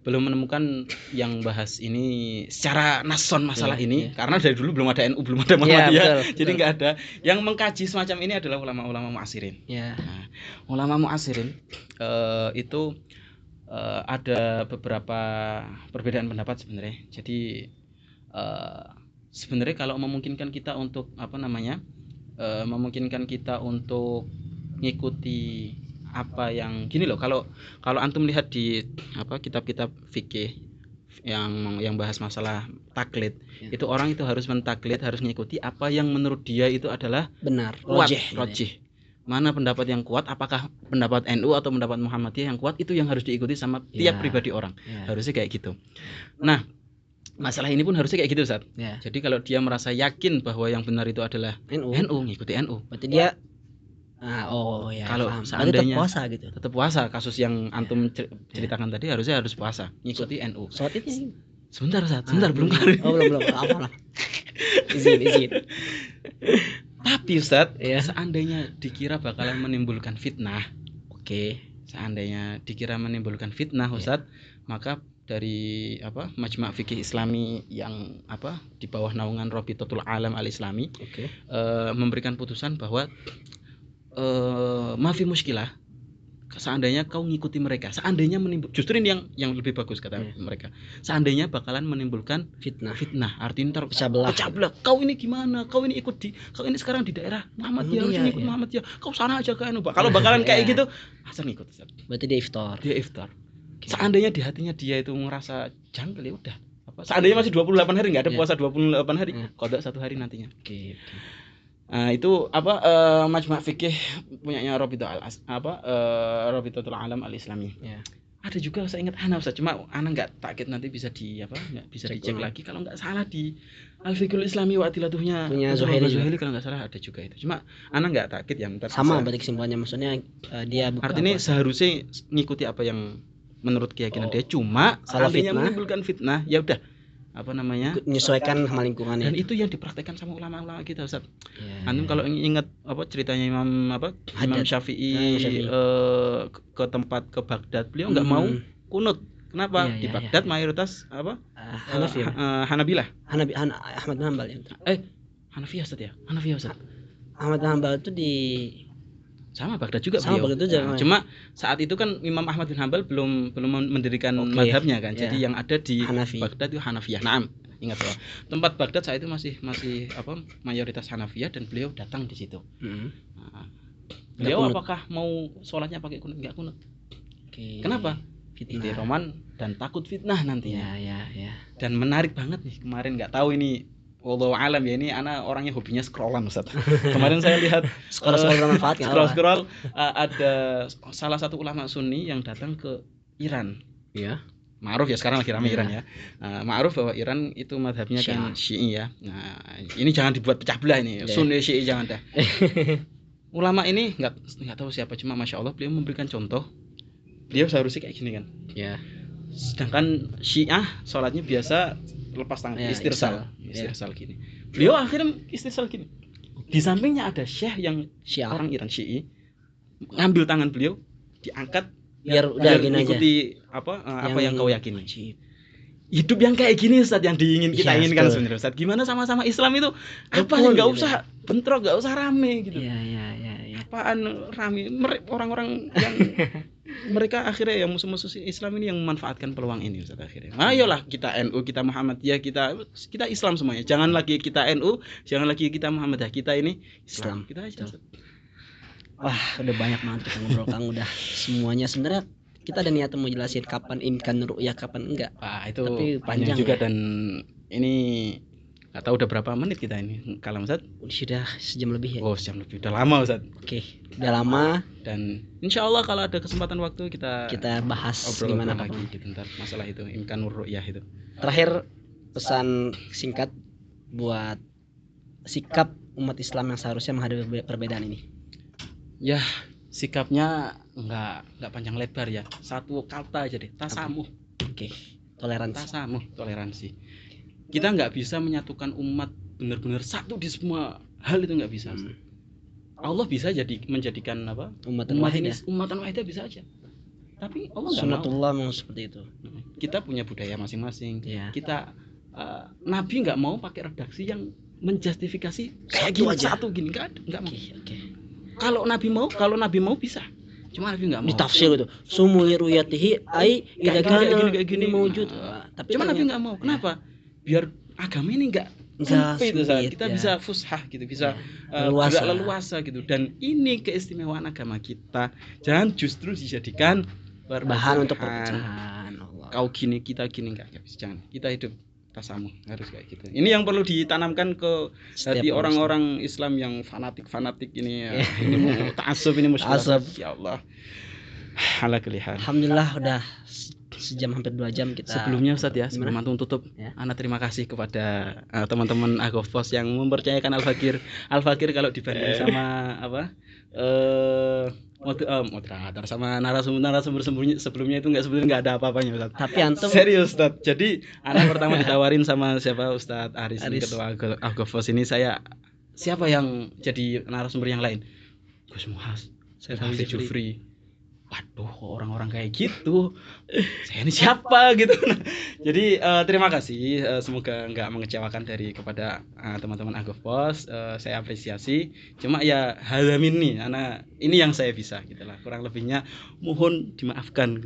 Belum menemukan yang bahas ini secara nason masalah ini, karena dari dulu belum ada NU, belum ada Muhammadiyah, jadi nggak ada. Yang mengkaji semacam ini adalah ulama-ulama mu'asirin. Nah, ulama mu'asirin itu ada beberapa perbedaan pendapat sebenarnya. Jadi sebenarnya kalau memungkinkan kita untuk memungkinkan kita untuk ngikuti apa yang gini loh, kalau antum lihat di kitab-kitab yang bahas masalah taklid, itu orang itu harus mentaklid, harus mengikuti apa yang menurut dia itu adalah benar, kuat, rojih. rojih. Mana pendapat yang kuat, apakah pendapat NU atau pendapat Muhammadiyah yang kuat, itu yang harus diikuti sama tiap pribadi orang. Harusnya kayak gitu. Nah, masalah ini pun harusnya kayak gitu, Ustaz. Jadi kalau dia merasa yakin bahwa yang benar itu adalah NU, ngikuti NU. Berarti dia kalau paham. seandainya tetap puasa gitu. Tetap puasa, kasus yang antum ceritakan tadi harusnya harus puasa, ngikuti NU. Sholat itu sebentar, Ustaz. Sebentar, belum kelar. belum. Apa? izin. Tapi Ustaz, seandainya dikira bakalan menimbulkan fitnah. Seandainya dikira menimbulkan fitnah, Ustaz, maka dari Majma' Fikih Islami yang di bawah naungan Rabitatul Alam Al-Islami memberikan putusan bahwa mafi muskilah, seandainya kau ngikuti mereka, seandainya justru ini yang lebih bagus kata mereka, seandainya bakalan menimbulkan fitnah, artinya pecah belah. Kau ini gimana? Kau ini kau ini sekarang di daerah Muhammadiyah, harusnya ikut Muhammadiyah. Kau sana aja ke NU. Kalau bakalan kayak gitu, asal ngikut. Berarti dia iftar. Seandainya di hatinya dia itu ngerasa janggal, ya udah. Seandainya masih 28 hari enggak ada puasa 28 hari, qada 1 hari nantinya. Itu Majma' Fikih punyanya Rabitatul Alam Al-Islami. Ada juga saya ingat Ustaz, cuma enggak takkit, nanti bisa enggak bisa dicek lagi kalau enggak salah di Al-Fiqhul Islami wa Adilatuhnya punya Zuhaili kalau enggak salah ada juga itu. Cuma enggak takkit yang sama berarti kesimpulannya, maksudnya dia artinya seharusnya ngikuti apa yang menurut keyakinan dia, cuma seandainya menimbulkan fitnah, ya udah menyesuaikan sama lingkungannya. Dan itu yang dipraktekkan sama ulama-ulama kita, Ustaz. Antum kalau ingat ceritanya Imam Syafi'i ke Baghdad, beliau enggak mau kunut. Kenapa? Di Baghdad mayoritas Hanabilah. Ahmad bin Hanbal Hanafiyah, Ustaz ya? Hanafiyah, Ustaz. Ahmad bin Hanbal itu di sama Baghdad juga beliau. Cuma saat itu kan Imam Ahmad bin Hanbal belum mendirikan mazhabnya kan. Jadi yang ada di Baghdad itu Hanafiyah. Naam, ingat ya. Tempat Baghdad saat itu masih mayoritas Hanafiyah, dan beliau datang di situ. Beliau apakah mau sholatnya pakai kunut? Enggak kunut. Kenapa? Roman dan takut fitnah nantinya. Dan menarik banget nih, kemarin enggak tahu ini wallahu alam ya, ini anak orangnya hobinya scrollan, Ustaz. Kemarin saya lihat scroll bermanfaat scroll ada salah satu ulama Sunni yang datang ke Iran. Ma'ruf ya, sekarang lagi ramai Iran ya. Ma'ruf bahwa Iran itu mazhabnya kan Syi'i ya. Nah, ini jangan dibuat pecah belah ini. Sunni Syi'i jangan dah. Ulama ini enggak tahu siapa, cuma Masya Allah beliau memberikan contoh. Beliau seharusnya kayak gini kan. Sedangkan Syiah sholatnya biasa lepas tangan, istirsal gini. Beliau akhirnya istirsal gini. Di sampingnya ada syekh yang orang Iran Syi'i, ngambil tangan beliau, diangkat biar mengikuti apa yang kau yakini. Hidup yang kayak gini, Ustaz, yang kita inginkan sebenarnya, Ustaz. Gimana sama-sama Islam itu enggak usah bentrok, enggak usah rame gitu. Apaan rame, orang-orang yang mereka akhirnya yang musuh-musuh Islam ini yang memanfaatkan peluang ini, Ustaz, akhirnya. Ayolah kita NU, kita Muhammadiyah, kita Islam semuanya. Jangan lagi kita NU, jangan lagi kita Muhammadiyah, kita ini Islam. Kita aja, Ustaz. Wah, udah banyak banget kita ngobrol, Kang, udah semuanya. Sebenarnya kita ada niat mau jelasin kapan imkan ru'yah, kapan enggak. Itu tapi panjang juga ya. Dan ini enggak tahu udah berapa menit kita ini kalau Ustaz? Sudah sejam lebih ya. Sejam lebih. Udah lama, Ustaz. Udah lama, dan insyaallah kalau ada kesempatan waktu kita bahas gimana lagi bentar masalah itu imkan ru'yah itu. Terakhir, pesan singkat buat sikap umat Islam yang seharusnya menghadapi perbedaan ini. Ya, sikapnya enggak panjang lebar ya. Satu kata aja deh, tasamuh. Toleransi. Kita enggak bisa menyatukan umat benar-benar satu di semua hal, itu enggak bisa. Allah bisa menjadikan umatan wahidah bisa aja. Tapi Allah enggak mau. Sunnatullah memang seperti itu. Kita punya budaya masing-masing. Kita Nabi enggak mau pakai redaksi yang menjustifikasi kayak gini satu gini, enggak mau. Kalau Nabi mau bisa. Cuma Nabi enggak mau. Ditafsir itu. Sumuli ruyatihi ai idza kana gini mawjud. Tapi cuma Nabi enggak mau. Kenapa? Biar agama ini enggak sempit, kita bisa fushah gitu, bisa leluasa gitu. Dan ini keistimewaan agama kita. Jangan justru dijadikan bahan untuk perpecahan. Allah. kau gini kita gini, enggak bisa, jangan. Kita hidup tasamuh, harus kayak gitu. Ini yang perlu ditanamkan ke hati orang-orang Islam yang fanatik ini ya. Ini mau ta'assub, ini musyrik. Ya Allah. Ala kulli hal. Alhamdulillah udah sejam hampir 2 jam kita. Sebelumnya Ustaz ya, sebelum antum tutup, ana terima kasih kepada teman-teman Agofos yang mempercayakan Al-Fakir. Al-Fakir kalau dibanding sama apa? Moderator sama narasumber sebelumnya itu sebenarnya enggak ada apa-apanya Ustaz. Tapi antum serius Ustaz. Jadi anak pertama ditawarin sama siapa, Ustaz Aris. Ketua Agofos ini, saya siapa yang jadi narasumber yang lain? Gus Muhas, saya Hafiz Jufri. Waduh, orang-orang kayak gitu, saya ini siapa gitu. Jadi terima kasih, semoga nggak mengecewakan kepada teman-teman Agofos. Saya apresiasi. Cuma ya halamin nih, ini yang saya bisa gitulah. Kurang lebihnya mohon dimaafkan.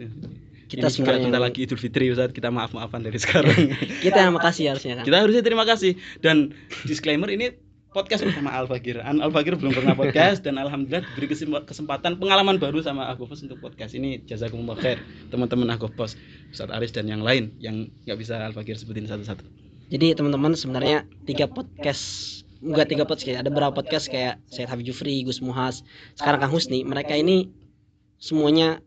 Kita sebenarnya bentar lagi Idul Fitri Ustaz, kita maaf-maafan dari sekarang. Kita yang makasih harusnya kan. Kita harusnya terima kasih, dan disclaimer ini podcast bersama Al-Fakir. Al-Fakir belum pernah podcast dan alhamdulillah diberi kesempatan pengalaman baru sama Agofos untuk podcast ini. Jazakumullah khair teman-teman Agofos, Ustaz Aris dan yang lain yang nggak bisa Al-Fakir sebutin satu-satu. Jadi teman-teman sebenarnya 3 podcast, enggak 3 podcast, ada beberapa podcast kayak Syed Hafiz Jufri, Gus Muhas, sekarang Kang Husni. Mereka ini semuanya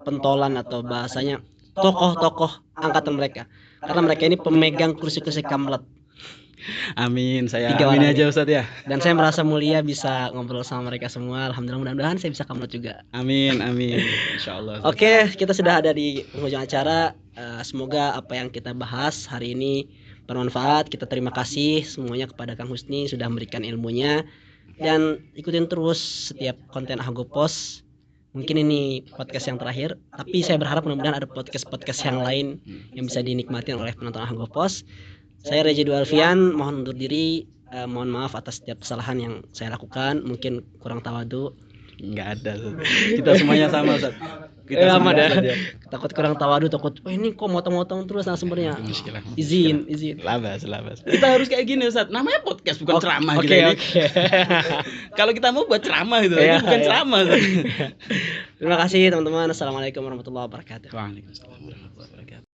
pentolan atau bahasanya tokoh-tokoh angkatan mereka, karena mereka ini pemegang kursi-kursi kamlat. Amin, saya amin aja Ustaz ya. Dan saya merasa mulia bisa ngobrol sama mereka semua. Alhamdulillah, mudah-mudahan saya bisa kamlat juga. Amin, insyaallah. Oke, kita sudah ada di penghujung acara. Semoga apa yang kita bahas hari ini bermanfaat. Kita terima kasih semuanya kepada Kang Husni sudah memberikan ilmunya, dan ikutin terus setiap konten Agofos. Mungkin ini podcast yang terakhir, tapi saya berharap mudah-mudahan ada podcast-podcast yang lain yang bisa dinikmati oleh penonton Agofos. Saya Reji Alfian, mohon undur diri, mohon maaf atas setiap kesalahan yang saya lakukan, mungkin kurang tawadu. Enggak ada. Kita semuanya sama Ustaz. Kita sama dah. Takut kurang tawadu, takut ini kok motong-motong terus narasumbernya. Izin. Labas. Kita harus kayak gini Ustaz. Namanya podcast bukan ceramah gitu ini. Kalau kita mau buat ceramah gitu, ini bukan ceramah. Terima kasih teman-teman. Assalamualaikum warahmatullahi wabarakatuh. Waalaikumsalam warahmatullahi wabarakatuh.